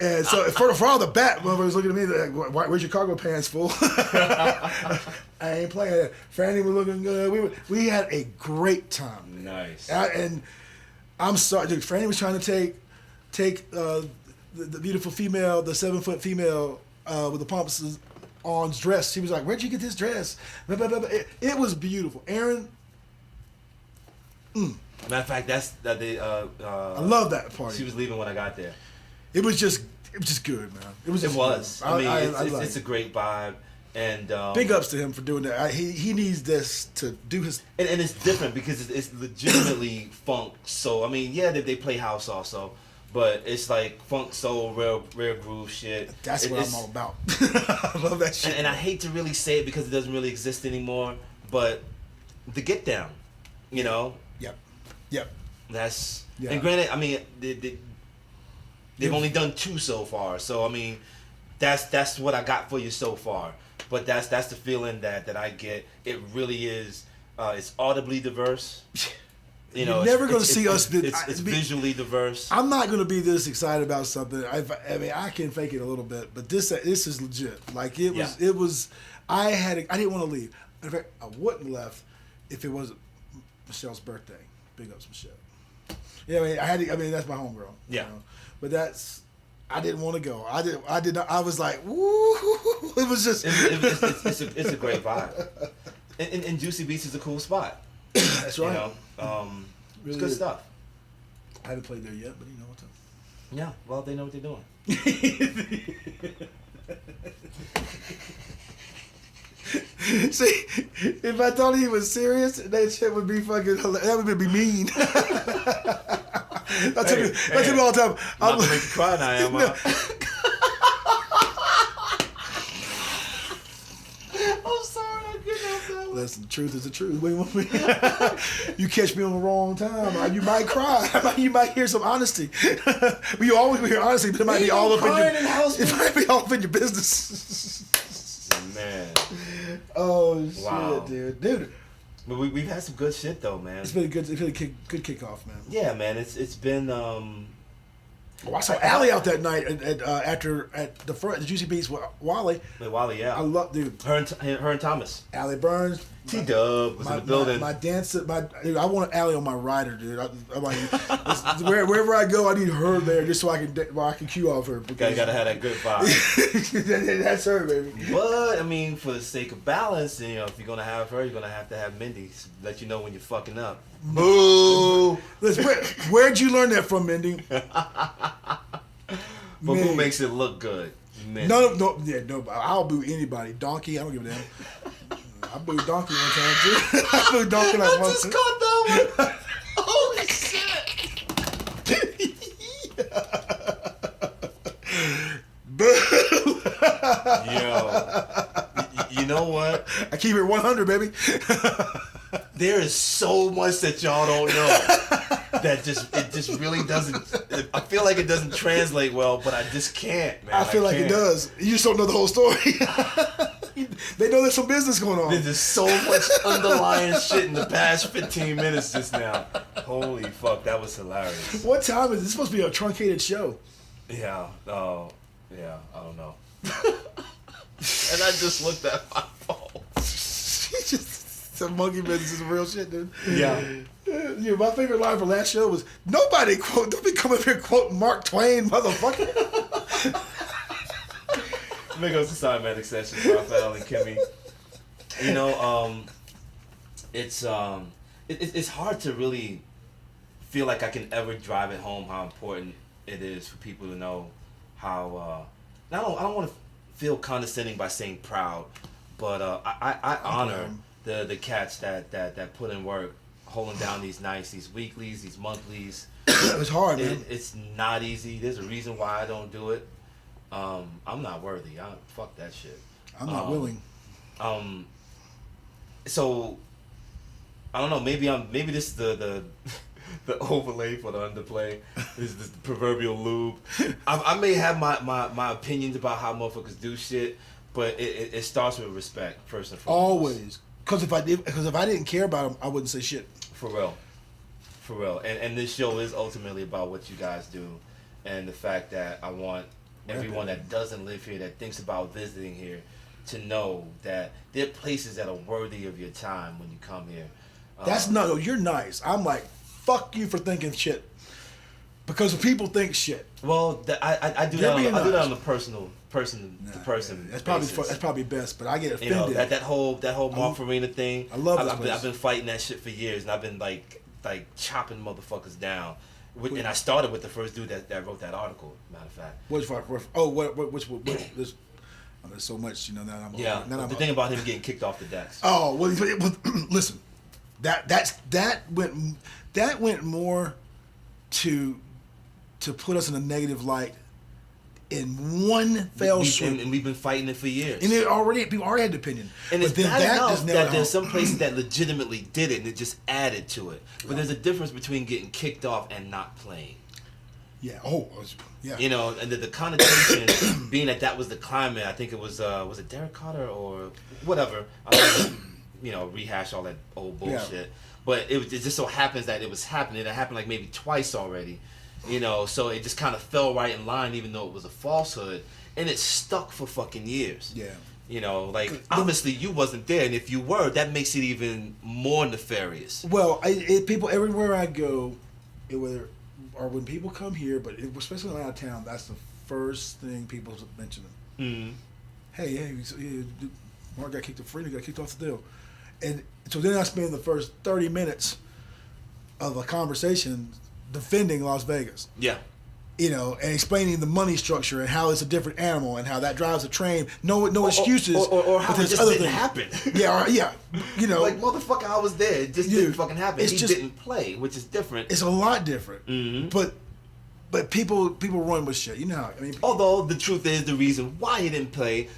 And so for all the bat motherfuckers looking at me like, "Where's your cargo pants, fool?" I ain't playing that. Franny was looking good. We had a great time. Nice. And I'm sorry, dude. Franny was trying to take the beautiful female, the 7-foot female with the pumps on's dress. She was like, "Where'd you get this dress?" Blah, blah, blah, blah. It was beautiful. Aaron. Matter of fact, I love that party. She was leaving when I got there. It was just good, man. It was. I mean, it's a great vibe. And big ups to him for doing that. He needs this to do his. And it's different because it's legitimately funk. So I mean, yeah, they play house also. But it's like funk, soul, rare groove shit. That's what I'm all about. I love that shit. And I hate to really say it because it doesn't really exist anymore. But the Get Down, you know. Yep. That's and granted, I mean they've only done 2 so far. So I mean, that's what I got for you so far. But that's the feeling that I get. It really is. It's audibly diverse. You know, you're never going to see us. It's visually diverse. I'm not going to be this excited about something. I mean, I can fake it a little bit, but this is legit. Like it was. It was. I didn't want to leave. In fact, I wouldn't have left if it wasn't Michelle's birthday. Big ups, Michelle. Yeah, I mean, that's my homegirl. Yeah. You know? But I didn't want to go. I did not. I was like, woo. It was just. It's a great vibe. And Juicy Beats is a cool spot. That's right. You know, really it's good stuff. I haven't played there yet, but you know what's up. Yeah, well, they know what they're doing. See, if I thought he was serious, that shit would be fucking hilarious. That would be mean. That took me all the time. I'm not to make you cry now, am I? I'm sorry, I couldn't help that one. Listen, the truth is the truth. You catch me on the wrong time, you might cry. You might hear some honesty. You always hear honesty, but it might be all up in your business. Man. Oh shit, dude. But we've had some good shit though, man. It's been a good kickoff, man. Yeah, man. It's been. I saw Allie out that night at the front, the Juicy Beats with Wally. With Wally, yeah. I love, dude. Her and Thomas. Allie Burns, T-Dub was in the building. My dancer, dude, I want Allie on my rider, dude. I'm like, wherever I go, I need her there just so I can cue off her. Gotta have that good vibe. That's her, baby. But I mean, for the sake of balance, if you're gonna have her, you're gonna have to have Mindy. Let you know when you're fucking up. Boo! Listen, where'd you learn that from, Mindy? But who makes it look good? No. I'll boo anybody. Donkey, I don't give a damn. I booed Donkey one time too. I booed Donkey like I once. just caught that one. Holy shit! Yo, you know what? I keep it 100, baby. There is so much that y'all don't know that it just really doesn't. I feel like it doesn't translate well, but I just can't, man. I feel like it does. You just don't know the whole story. They know there's some business going on. There's just so much underlying shit in the past 15 minutes just now. Holy fuck, that was hilarious. What time is it? It's supposed to be a truncated show. Yeah. Oh, yeah. I don't know. And I just looked at my phone. Some monkey business is real shit, dude. Yeah. Yeah, my favorite line from last show was, don't be coming up here quoting Mark Twain, motherfucker. Big ups to Cymatic Sessions, Raphael and Kimmy. It's hard to really feel like I can ever drive it home how important it is for people to know how. I don't want to feel condescending by saying proud, but I honor the cats that put in work, holding down these nights, these weeklies, these monthlies. It's hard, man. It's not easy. There's a reason why I don't do it. I'm not worthy. Fuck that shit. I'm not willing. So I don't know. Maybe this is the the overlay for the underplay. This is the proverbial lube. I may have my opinions about how motherfuckers do shit, but it starts with respect first and foremost. Always. Because if I didn't care about them, I wouldn't say shit. For real. And this show is ultimately about what you guys do, and the fact that I want everyone that doesn't live here, that thinks about visiting here, to know that there are places that are worthy of your time when you come here. You're nice. I'm like, fuck you for thinking shit. Because people think shit. Well, I do that. I do that on the person to person. That's basis. probably best. But I get offended. That whole Mark Farina thing. I love I've been fighting that shit for years, and I've been like chopping motherfuckers down. And I started with the first dude that wrote that article. Matter of fact. There's so much, now the thing about him getting kicked off the decks. Oh well, listen, that went more to put us in a negative light in one fell swoop. And we've been fighting it for years. And people already had the opinion. And it's bad enough that there's some places that legitimately did it and it just added to it. But there's a difference between getting kicked off and not playing. Yeah. Oh, yeah. And the connotation being that was the climate. I think it was it Derek Carter or whatever. I don't rehash all that old bullshit. Yeah. But it just so happens that it was happening. It happened like maybe twice already. So it just kind of fell right in line, even though it was a falsehood, and it stuck for fucking years. Yeah. Obviously you wasn't there, and if you were, that makes it even more nefarious. Well, people everywhere I go, when people come here, but especially when I'm out of town, that's the first thing people mention. Mm-hmm. Hey, Mark got kicked off free, got kicked off the deal, and so then I spend the first 30 minutes of a conversation defending Las Vegas. Yeah. And explaining the money structure and how it's a different animal and how that drives a train. No excuses. Or how it just didn't happen. Yeah. Like, motherfucker, I was there. It just didn't fucking happen. He didn't play, which is different. It's a lot different. Mm-hmm. But people run with shit. Although the truth is, the reason why he didn't play,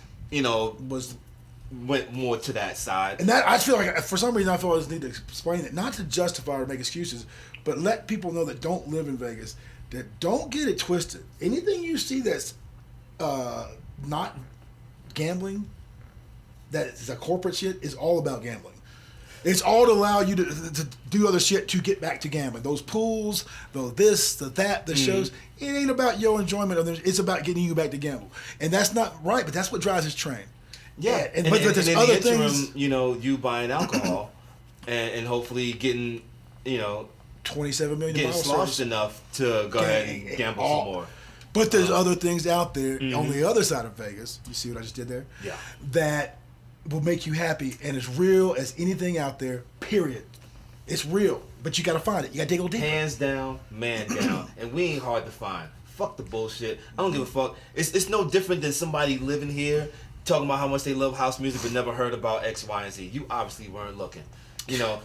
went more to that side. And that I feel like, for some reason, I feel I just need to explain it, not to justify or make excuses, but let people know that don't live in Vegas that don't get it twisted. Anything you see that's not gambling, that is a corporate shit, is all about gambling. It's all to allow you to do other shit to get back to gambling. Those pools, the shows, it ain't about your enjoyment of them. It's about getting you back to gamble. And that's not right, but that's what drives this train. Yeah, but there's in other the interim, things. you buying alcohol, and hopefully getting, 27 million getting miles sloshed service. enough to go ahead and gamble some more. But there's other things out there Mm-hmm. on the other side of Vegas. You see what I just did there? Yeah. That will make you happy and as real as anything out there. Period. It's real, but you got to find it. You got to dig a little deeper. Hands down, man down, and we ain't hard to find. Fuck the bullshit. I don't give a fuck. It's no different than somebody living here talking about how much they love house music but never heard about X, Y, and Z. You obviously weren't looking.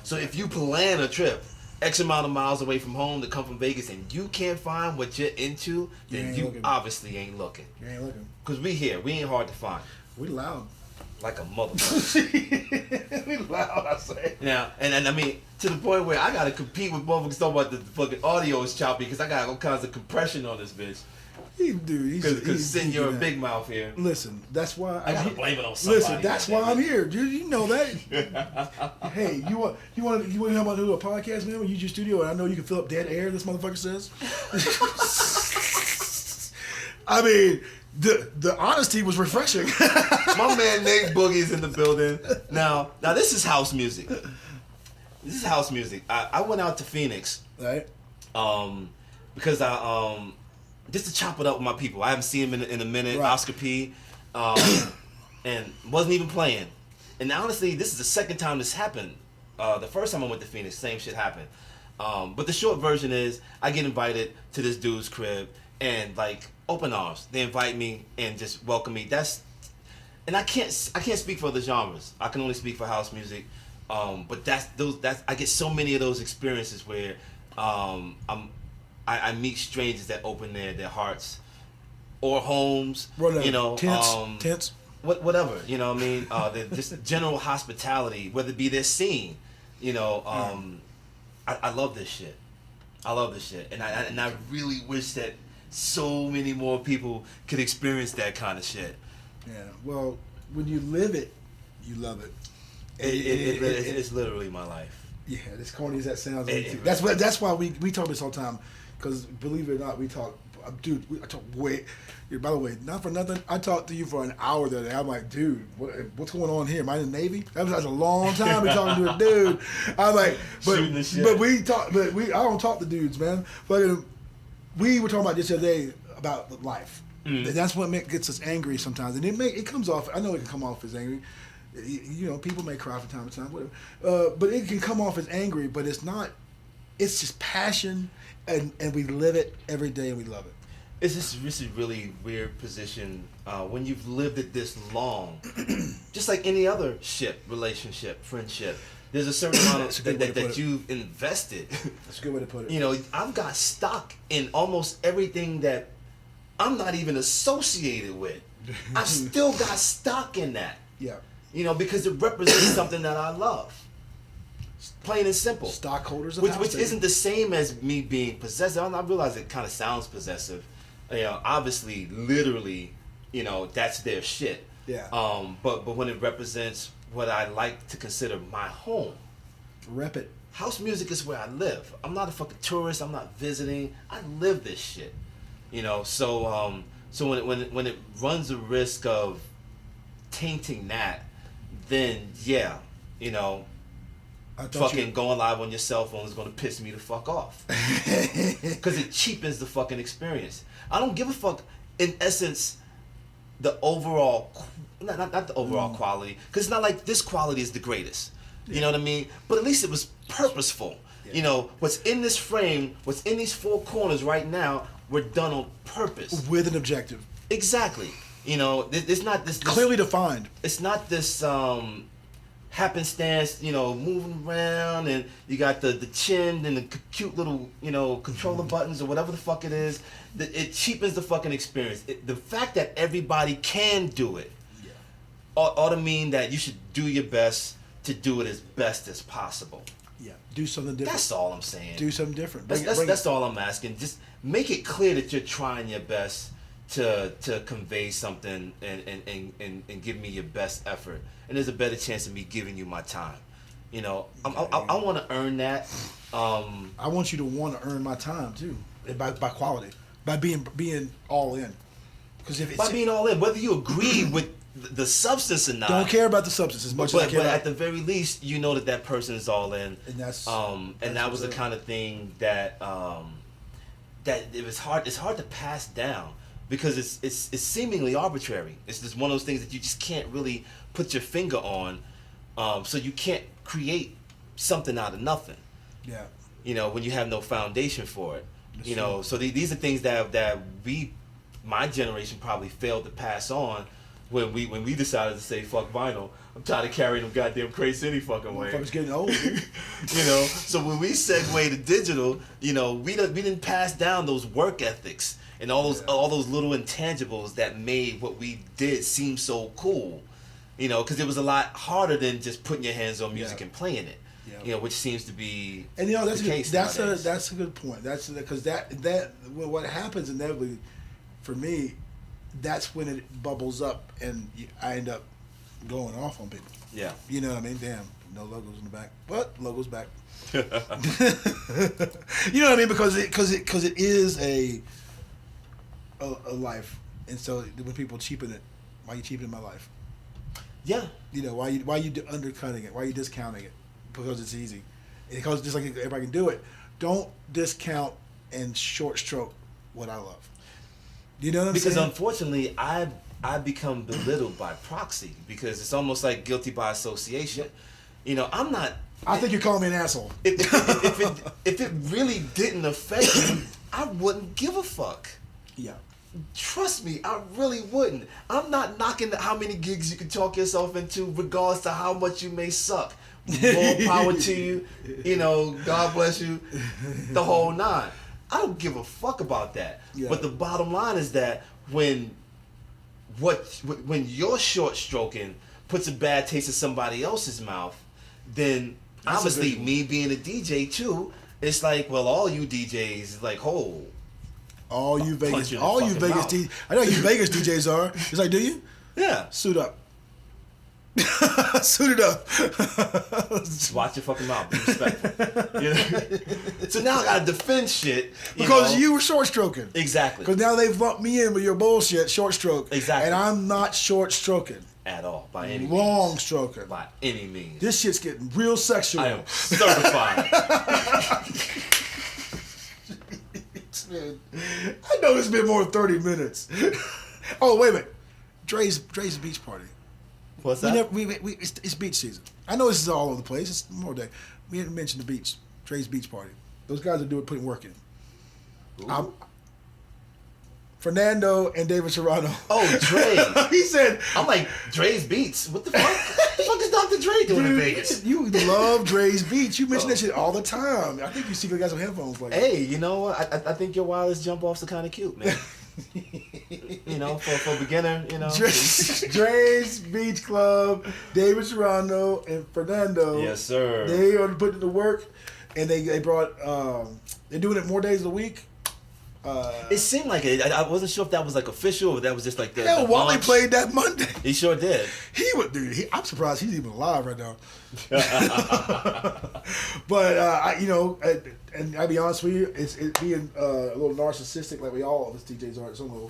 So if you plan a trip X amount of miles away from home to come from Vegas and you can't find what you're into, then you obviously ain't looking. You ain't looking. Because we here. We ain't hard to find. We loud. Like a motherfucker. We loud, I say. Now, and I mean, to the point where I gotta compete with motherfuckers talking about the fucking audio is choppy because I got all kinds of compression on this bitch. Because Senor Big Mouth here. Listen, that's why I gotta blame it on somebody. Listen, that's why I'm here. You know that. Hey, you want to know about do a podcast, man? When you use your studio, and I know you can fill up dead air. This motherfucker says. I mean, the honesty was refreshing. My man Nate Boogie's in the building. Now this is house music. This is house music. I went out to Phoenix. Right. Because I just to chop it up with my people. I haven't seen him in a minute. Right. Oscar P. And wasn't even playing. And honestly, this is the second time this happened. The first time I went to Phoenix, same shit happened. But the short version is, I get invited to this dude's crib, and like open arms. They invite me and just welcome me. And I can't speak for other genres. I can only speak for house music. But I get so many of those experiences where I meet strangers that open their hearts or homes, tents. Whatever, you know what I mean? Just general hospitality, whether it be their scene, I love this shit. I love this shit. And I really wish that so many more people could experience that kind of shit. Yeah, well, when you live it, you love it. It's literally my life. Yeah, as corny as that sounds. That's why we talk this all the time. Because believe it or not, we talk, dude. I talk way. By the way, not for nothing, I talked to you for an hour the other day. I'm like, dude, what's going on here? Am I in the Navy? That was a long time to talking to a dude. I'm like, but I don't talk to dudes, man. But we were talking about this the other day about life. Mm. That's what gets us angry sometimes, and it comes off. I know it can come off as angry. People may cry from time to time, whatever. But it can come off as angry, but it's not. It's just passion, and we live it every day, and we love it. This is really weird position when you've lived it this long. Just like any other relationship, friendship. There's a certain amount that you've invested. That's a good way to put it. I've got stock in almost everything that I'm not even associated with. I've still got stock in that. Yeah. Because it represents something that I love. Plain and simple. Stockholders of which isn't the same as me being possessive. I realize it kind of sounds possessive. Obviously, literally, that's their shit. Yeah. But when it represents what I like to consider my home. Rep it. House music is where I live. I'm not a fucking tourist. I'm not visiting. I live this shit. So when it runs the risk of tainting that, then yeah, fucking going live on your cell phone is going to piss me the fuck off. Because it cheapens the fucking experience. I don't give a fuck, in essence, the overall, not the overall quality, because it's not like this quality is the greatest. You know what I mean? But at least it was purposeful. Yeah. What's in this frame, what's in these four corners right now, were done on purpose. With an objective. Exactly. It's not this clearly defined. It's not this happenstance, moving around, and you got the chin and the cute little, controller buttons or whatever the fuck it is. It cheapens the fucking experience. The fact that everybody can do it ought to mean that you should do your best to do it as best as possible. Yeah, do something different. That's all I'm saying. Do something different. That's all I'm asking. Just make it clear that you're trying your best to convey something and give me your best effort. And there's a better chance of me giving you my time. I want to earn that. I want you to want to earn my time too, by quality, by being all in. Because by being all in, whether you agree with the substance or not. Don't care about the substance as much as I care But about. at the very least, you know that person is all in. And that's and that was the kind of thing that that it was hard. It's hard to pass down because it's seemingly arbitrary. It's just one of those things that you just can't really put your finger on. So you can't create something out of nothing. Yeah. You know, when you have no foundation for it. That's You know, true. so these are things that my generation probably failed to pass on when we decided to say fuck vinyl. I'm tired of carrying them goddamn crates any fucking way. Motherfuckers getting old. Dude. You know, so when we segue to digital, you know, we didn't pass down those work ethics and all those little intangibles that made what we did seem so cool. You know, because it was a lot harder than just putting your hands on music and playing it. Yeah. You know, which seems to be And you know that's the case that's nowadays. a good point. That's because that what happens inevitably for me, that's when it bubbles up and I end up going off on people. Yeah. You know what I mean? Damn, no logos in the back, but logos back. You know what I mean? Because it is a life, and so when people cheapen it, why you cheapening my life? Yeah. You know why you undercutting it? Why you discounting it? Because it's easy. Because just like everybody can do it, don't discount and short stroke what I love. You know what I'm Because saying? unfortunately, I become belittled by proxy because it's almost like guilty by association. You know, I'm not. I think you're calling me an asshole. If it really didn't affect me, I wouldn't give a fuck. Yeah. Trust me, I really wouldn't. I'm not knocking how many gigs you can talk yourself into, regardless to how much you may suck. More power to you. You know, God bless you. The whole nine. I don't give a fuck about that. Yeah. But the bottom line is that when you're short stroking puts a bad taste in somebody else's mouth, then That's obviously a me being a DJ too, it's like, well, all you DJs is like, oh, All you Vegas, punch you in the all you fucking Vegas, mouth. I know you Vegas DJs are. It's like, do you yeah. suit up? Suit it up. Watch your fucking mouth. Be respectful. You know? So now I gotta defend shit Because know? you were short stroking. Exactly. Because now they've lumped me in with your bullshit, short stroke. Exactly. And I'm not short stroking. At all, by any Long means. stroking. By any means. This shit's getting real sexual. I am certified. Man, I know it's been more than 30 minutes. Oh, wait a minute. Dre's beach party. What's that? It's beach season. I know this is all over the place. It's more day. We didn't mention the beach. Dre's beach party. Those guys are putting work in. Fernando and David Serrano. Oh, Dre. He said, I'm like, Dre's Beats. What the fuck? What the fuck is Dr. Dre doing in Vegas? You love Dre's beach. You mention that shit all the time. I think you secretly got some headphones like Hey, you know what? I think your wireless jump offs are kind of cute, man. You know, for a beginner, you know. Dre's Beach Club, David Serrano, and Fernando. Yes, sir. They are putting the work, and they brought. They're doing it more days a week. It seemed like it. I wasn't sure if that was like official or that was just like the. Hell, the Wally launch. played that Monday. He sure did. He would, dude. I'm surprised he's even alive right now. But and I'll be honest with you, it's being a little narcissistic, like we all of us DJs are at some level.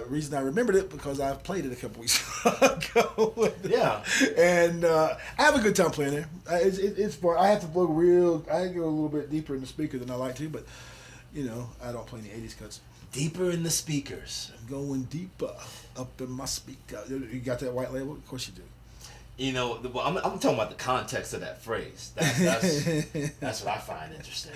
Reason I remembered it because I played it a couple weeks ago. Yeah. And I have a good time playing it. It's fun. I have to look real. I go a little bit deeper in the speaker than I like to, but you know, I don't play any 80s cuts. Deeper in the speakers. I'm going deeper up in my speaker. You got that white label? Of course you do. You know, I'm talking about the context of that phrase. That's what I find interesting.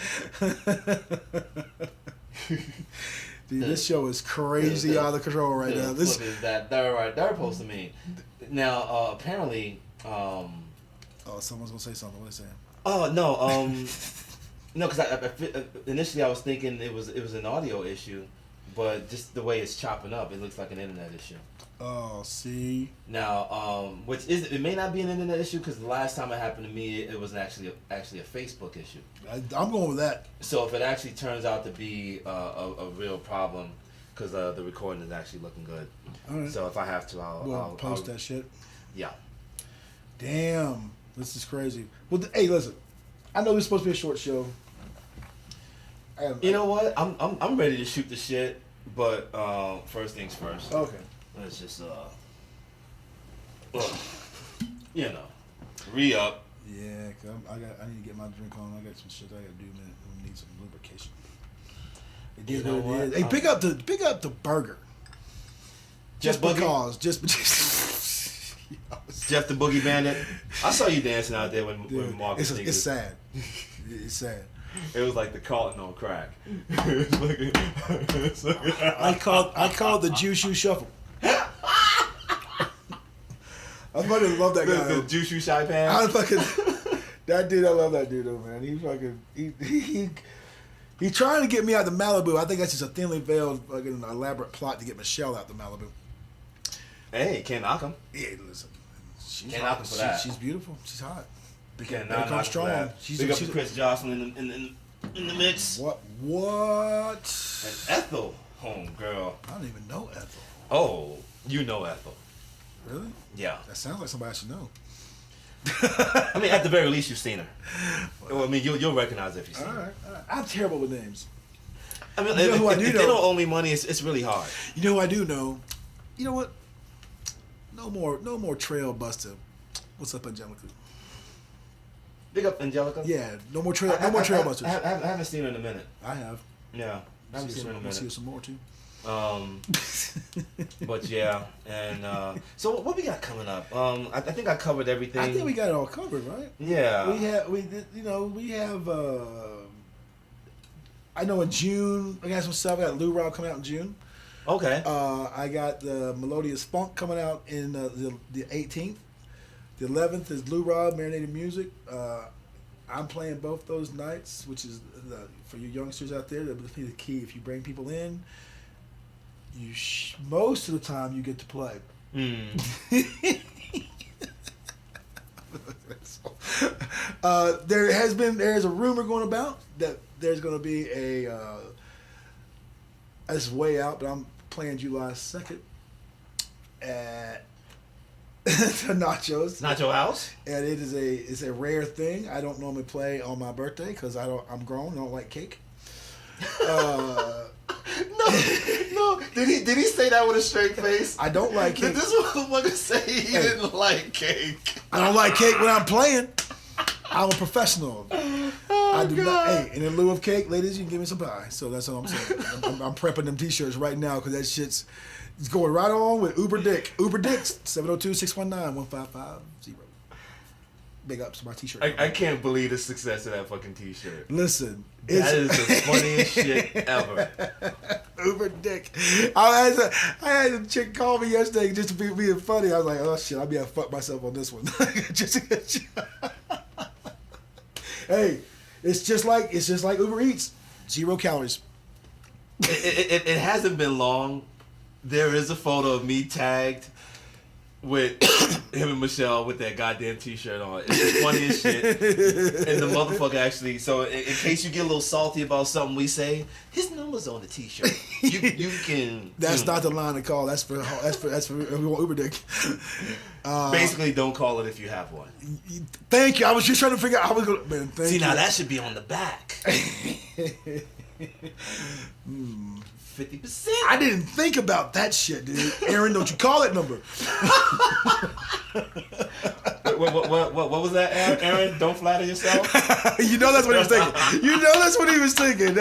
Dude, this show is crazy out of control right now. This What is that there right there supposed to mean? Now, apparently. Oh, someone's gonna say something. What are they saying? Oh no. No, because initially I was thinking it was an audio issue, but just the way it's chopping up, it looks like an internet issue. Oh, see. Now, it may not be an internet issue because the last time it happened to me, it was actually a Facebook issue. I'm going with that. So if it actually turns out to be a real problem, because the recording is actually looking good. All right. So if I have to, I'll post that shit. Yeah. Damn, this is crazy. Well, hey, listen. I know this is supposed to be a short show. You know what? I'm ready to shoot the shit, but first things first. Okay. Let's just Ugh. You know, re-up. Yeah, cause I need to get my drink on. I got some shit I gotta do, man. I need some lubrication. It is what it is. Hey, pick up the burger. Just because. Jeff the Boogie Bandit. I saw you dancing out there when Marcus. It's sad. It's sad. It was like the Carlton on crack. I called the Juice Shoe Shuffle. I fucking love that guy. The Juice Shoe Shy Pan. I love that dude though, man. He trying to get me out to Malibu. I think that's just a thinly veiled fucking elaborate plot to get Michelle out to Malibu. Hey, can't knock him. Yeah, listen. Can't knock him for that. She's beautiful. She's hot. Can't knock him strong. Big up to Chris Jocelyn in the mix. What? And Ethel, home girl. I don't even know Ethel. Oh, you know Ethel. Really? Yeah. That sounds like somebody I should know. I mean, at the very least, you've seen her. Well, I mean, you'll recognize her if you've seen her. All right. I'm terrible with names. I mean, if they don't owe me money, it's really hard. You know who I do know? You know what? No more trail buster. What's up, Angelica? Big up, Angelica. Yeah, no more trail busters. I haven't seen her in a minute. I have. Yeah, I haven't seen her in a minute. I'll see her some more too. But yeah, and so what we got coming up? I think I covered everything. I think we got it all covered, right? Yeah. We have. I know in June I got some stuff. I got Lou Rob coming out in June. Okay. I got the Melodious Funk coming out in the 18th. The 11th is Lou Rob Marinated Music. I'm playing both those nights, which is for you youngsters out there. That'll be the key. If you bring people in, most of the time you get to play. There's a rumor going about that there's going to be it's way out, but I'm playing July 2nd at the Nacho House, and it's a rare thing. I don't normally play on my birthday because I'm grown. I don't like cake. No. Did he say that with a straight face? I don't like cake. Did this motherfucker say he didn't like cake? I don't like cake when I'm playing. I'm a professional. I do not. Hey, and in lieu of cake, ladies, you can give me some pie. So that's all I'm saying. I'm prepping them T-shirts right now because that shit's going right on with Uber Dick. Uber Dicks 702-619-1550. Big ups to my T-shirt. I can't believe the success of that fucking T-shirt. Listen, that is the funniest shit ever. Uber Dick. I had a chick call me yesterday just to be being funny. I was like, oh shit, I'll be able to fuck myself on this one. Hey, it's just like Uber Eats. 0 calories. It hasn't been long. There is a photo of me tagged with him and Michelle with that goddamn T-shirt on. It's the funniest shit. And the motherfucker actually, so in case you get a little salty about something we say, his number's on the T-shirt. You can. That's not the line to call. That's for Uber Dick. Basically, don't call it if you have one. Thank you. I was just trying to figure out how I was going to. Man, thank you. Now that should be on the back. 50%. I didn't think about that shit, dude. Aaron, don't you call that number. What was that, Aaron? Don't flatter yourself? You know that's what he was thinking.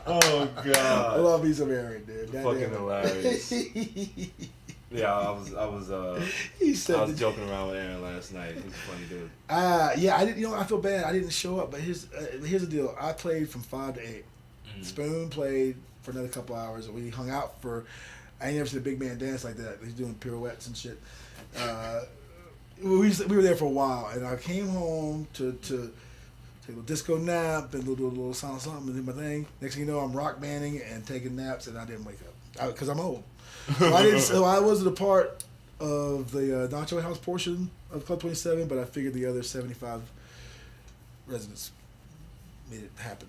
Oh, God. I love me some Aaron, dude. Fucking hilarious. Yeah, I was joking around with Aaron last night. He's a funny dude. Yeah, I didn't. I feel bad. I didn't show up, but here's the deal. I played from 5 to 8. Mm-hmm. Spoon played for another couple hours, and we hung out for. I ain't never seen a big man dance like that. He's doing pirouettes and shit. We were there for a while, and I came home to take a little disco nap and do a little something and do my thing. Next thing you know, I'm rock banding and taking naps, and I didn't wake up because I'm old. So I wasn't a part of the Nacho House portion of Club 27, but I figured the other 75 residents made it happen.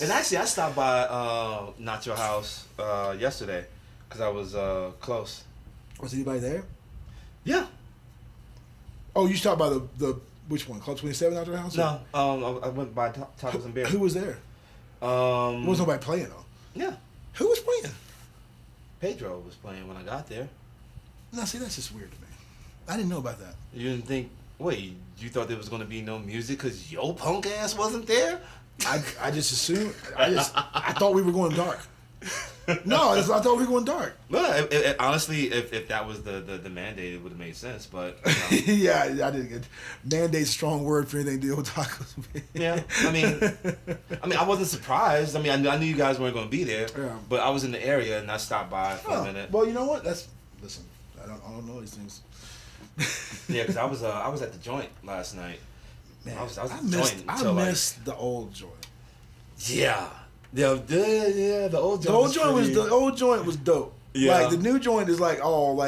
And actually, I stopped by Nacho House yesterday because I was close. Was anybody there? Yeah. Oh, you stopped by the which one? Club 27 Nacho House? No, I went by Tacos and Beer. Who was there? Was nobody playing though? Yeah. Who was playing? Pedro was playing when I got there. No, see, that's just weird to me. I didn't know about that. You didn't think? Wait, you thought there was gonna be no music because your punk ass wasn't there? I just assumed. I thought we were going dark. No, I thought we were going dark. No, honestly, if that was the mandate, it would have made sense. But yeah, I didn't get mandate's a strong word for anything to do with tacos. Yeah, I mean, I wasn't surprised. I mean, I knew you guys weren't going to be there. Yeah. But I was in the area and I stopped by for a minute. Well, you know what? Listen. I don't know these things. Yeah, because I was at the joint last night. Man, I was at the joint. I missed the old joint. Yeah. The old joint. The old joint was dope. Yeah. Like the new joint is like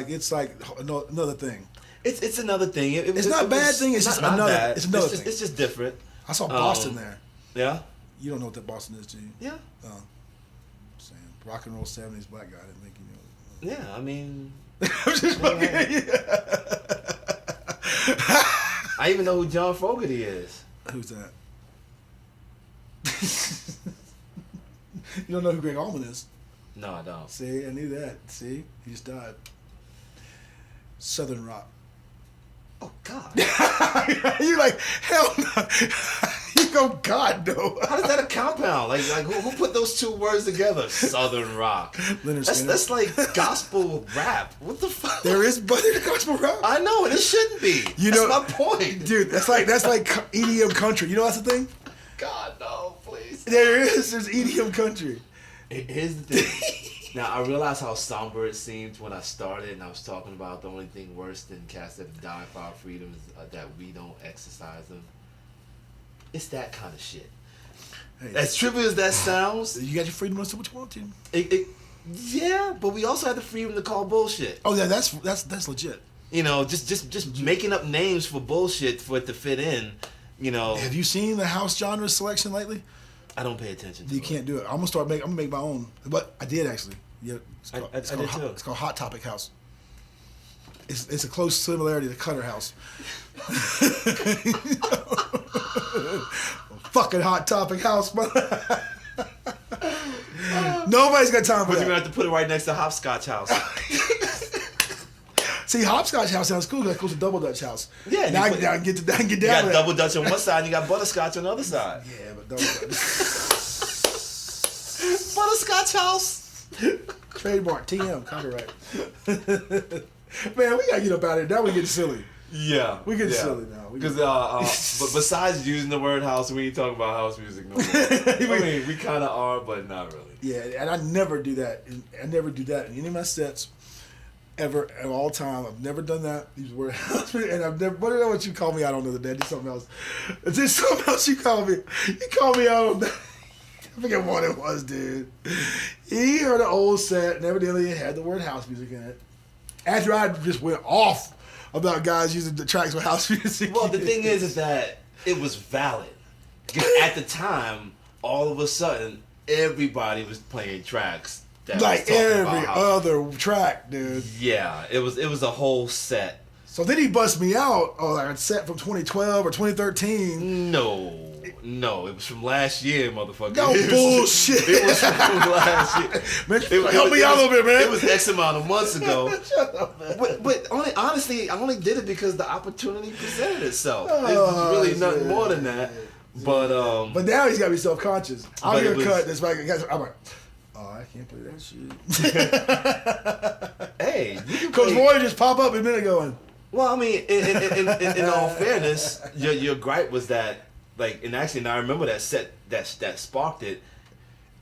it's like another thing. It's another thing. It's not a bad thing. It's just another. Bad. It's another thing. thing. It's just different. I saw Boston there. Yeah. You don't know what that Boston is, do you? Yeah. Oh, saying rock and roll '70s black guy. I didn't think you know. Yeah, I mean. I'm just fucking. I even know who John Fogerty is. Who's that? You don't know who Greg Allman is? No, I don't. See, I knew that. See, he just died. Southern rock. Oh God! You like hell no. You go God no. How is that a compound? Like who put those two words together? Southern rock. That's like gospel rap. What the fuck? There is gospel rap. I know, and it shouldn't be. You that's know, my point, dude. That's like EDM country. You know that's the thing. God no, please. There's EDM country. Here's the thing. Now, I realize how somber it seemed when I started, and I was talking about the only thing worse than cats that have died for our freedoms that we don't exercise them. It's that kind of shit. Hey, as trivial as that sounds, you got your freedom to do what you want to. Yeah, but we also have the freedom to call bullshit. Oh yeah, that's legit. You know, just making up names for bullshit for it to fit in. You know. Have you seen the house genre selection lately? I don't pay attention to it. You can't do it. I'm gonna make my own. But I did actually. Yeah, I did too. It's called Hot Topic House. It's a close similarity to Cutter House. Fucking Hot Topic House, brother. Nobody's got time for that. You're gonna have to put it right next to Hopscotch House. See, Hopscotch House sounds cool. That's close to Double Dutch House. Yeah, now I can get down. You got Double Dutch on one side, and you got Butterscotch on the other side. Yeah, but Double Dutch. Butterscotch House. Trademark, TM, copyright. Man, we gotta get up out of here. Now we get silly. Yeah, we get silly now. Because but besides using the word house, we ain't talking about house music no more. I mean, we kind of are, but not really. Yeah, and I never do that. I never do that in any of my sets. Ever of all time, I've never done that. Use the word house, and I've never. What what you call me out on the other day? Did something else? Did something else you called me? You called me out on that. I forget what it was, dude. He heard an old set, and evidently it had the word house music in it. After I just went off about guys using the tracks with house music. Well, the thing is that it was valid. At the time, all of a sudden, everybody was playing tracks. Like every other track, dude. Yeah, it was a whole set. So then he bust me out on like a set from 2012 or 2013. No, it was from last year, motherfucker. No bullshit. It was from last year. Man, help me out a little bit, man. It was X amount of months ago. Shut up, man. But honestly, I only did it because the opportunity presented itself. It was really nothing more than that. But now he's got to be self-conscious. I'm gonna cut this back. I'm like, oh, I can't play that shit. Hey, Coach Roy just pop up a minute going. Well, I mean, in all fairness, your gripe was that, like, and actually, now I remember that set that sparked it.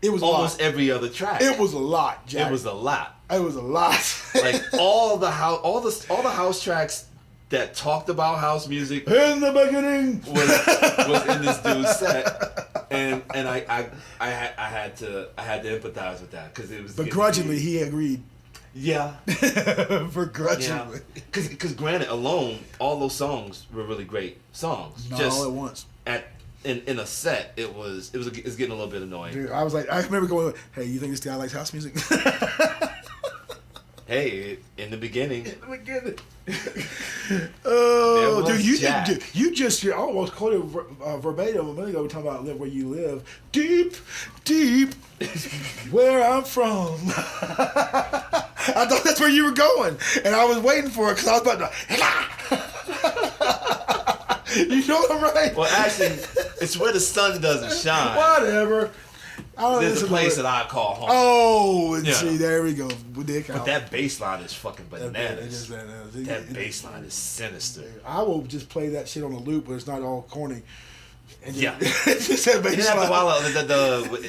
It was almost every other track. It was a lot, Jack. It was a lot. It was a lot. Like all the house tracks that talked about house music in the beginning was in this dude's set, and I had to empathize with that because it was begrudgingly he agreed. Yeah, begrudgingly. Because granted, alone, all those songs were really great songs. Not just all at once. In a set, it was getting a little bit annoying. Dude, I was like, I remember going, "Hey, you think this guy likes house music?" Hey, in the beginning. In the beginning. Oh, There was dude, Jack. you just almost quoted verbatim a minute ago. We're talking about live where you live. Deep, deep, where I'm from. I thought that's where you were going, and I was waiting for it because I was about to. You know what I'm right? Well, actually, it's where the sun doesn't shine. Whatever. There's a place that I call home. Oh, and Yeah. see, there we go. But that bass line is fucking bananas. That bass line is sinister. I will just play that shit on a loop, but it's not all corny. And Yeah. just that bass And then after a line. while,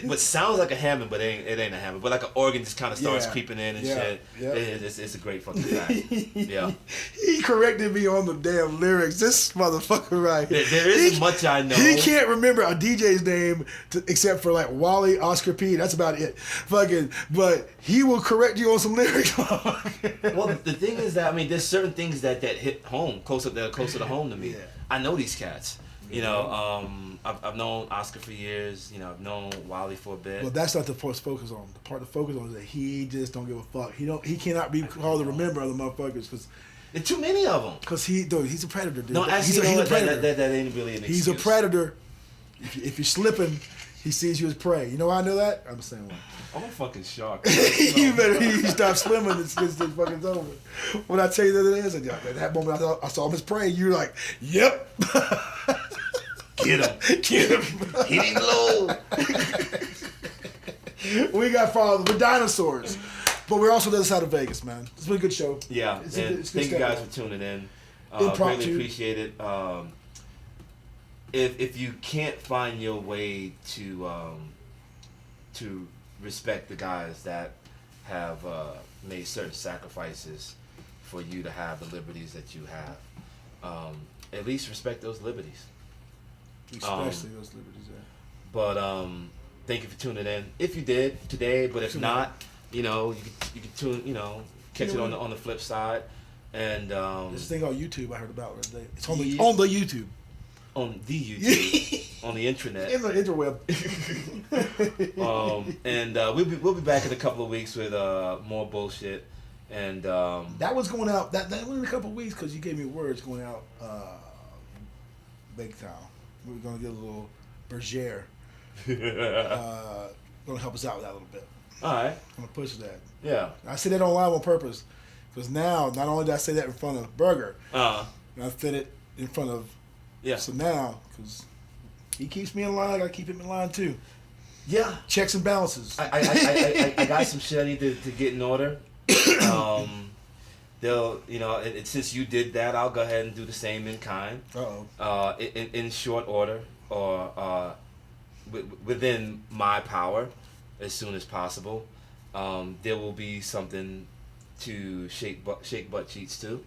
what sounds like a Hammond, but it ain't a Hammond. But like an organ just kind of starts Yeah. creeping in and Yeah. shit. Yeah. It's a great fucking track. Yeah. He corrected me on the damn lyrics. This motherfucker right here. There isn't much I know. He can't remember a DJ's name except for like Wally, Oscar P. That's about it. Fucking, but he will correct you on some lyrics. Well, the thing is that, I mean, there's certain things that hit home, closer to home to me. Yeah. I know these cats. You know, I've known Oscar for years. You know, I've known Wally for a bit. Well, that's not the part to focus on. The part to focus on is that he just don't give a fuck. He cannot be called to remember other motherfuckers There's too many of them. because he's a predator, dude. No, actually, he's a predator. that ain't really an excuse. He's a predator. If you're slipping, he sees you as prey. You know why I know that? I'm saying one. I'm a fucking shark. You better stop swimming and it's fucking over. When I tell you that it is, at that moment I saw him as prey, you're like, yep. Get him. Get him. Hit him low. We got fathers. We're dinosaurs. But we're also the other side of Vegas, man. It's been a good show. Yeah, It's and good thank you stuff, guys man. for tuning in. Impromptu. Greatly appreciate it. If you can't find your way to respect the guys that have made certain sacrifices for you to have the liberties that you have, at least respect those liberties. Especially those liberties, yeah. But thank you for tuning in. If you did today, but if not, you know, you can tune, you know, catch it on the flip side. And This thing on YouTube I heard about the other day. It's on Yeah. on the YouTube. on the YouTube, on the internet. In the interweb. And we'll be back in a couple of weeks with more bullshit. And That was going out. That went in a couple of weeks because you gave me words going out. Big Town. We were gonna get a little Bergere. Gonna help us out with that a little bit. all right, I'm gonna push that. yeah, I say that online on purpose because now not only did I say that in front of Burger, I said it in front of. yeah, So now, because he keeps me in line, I gotta keep him in line too. yeah. Checks and balances. I got some shit I need to get in order. They'll, you know, and since you did that, I'll go ahead and do the same in kind. In short order, or within my power, as soon as possible. There will be something to shake butt cheeks to,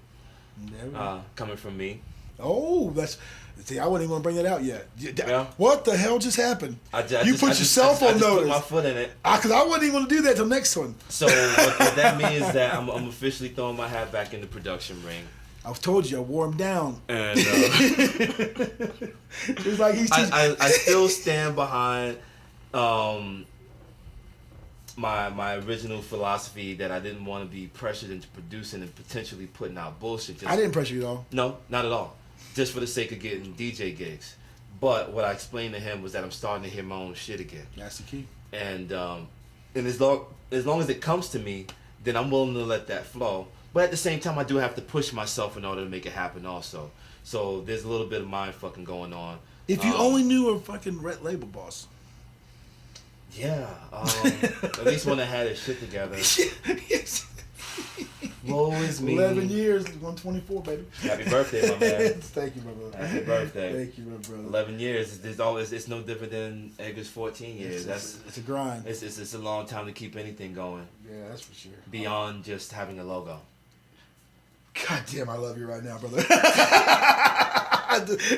coming from me. Oh, see, I wasn't even gonna bring that out yet. Yeah. What the hell just happened? You put yourself on Put notice. my foot in it. Because I wasn't even gonna do that till next one. So what that means is that I'm officially throwing my hat back in the production ring. I told you, I wore him down. And It's like he's just, I still stand behind my original philosophy that I didn't want to be pressured into producing and potentially putting out bullshit. I didn't pressure you at all. No, not at all. Just for the sake of getting DJ gigs. But what I explained to him was that I'm starting to hear my own shit again. That's the key. And as long as it comes to me, then I'm willing to let that flow. But at the same time, I do have to push myself in order to make it happen also. So there's a little bit of mind fucking going on. If you only knew a fucking red label boss. Yeah, at least one that had his shit together. Woe is me. 11 years, 124, baby. Happy birthday, my man. Thank you, my brother. Happy birthday. Thank you, my brother. 11 years. It's no different than Edgar's 14 years. It's a grind. It's a long time to keep anything going. Yeah, that's for sure. Beyond just having a logo. God damn, I love you right now, brother.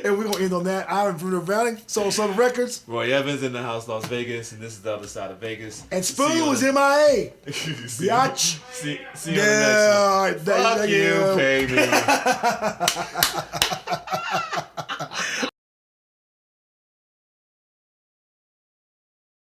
And we're going to end on that. I'm Bruno Browning, Soulsupplement Records. Roy Evans in the house, Las Vegas, and this is the other side of Vegas. And Spoon was MIA. Biatch. See you on the next one. Yeah, all right. Fuck you, Thank you. pay me.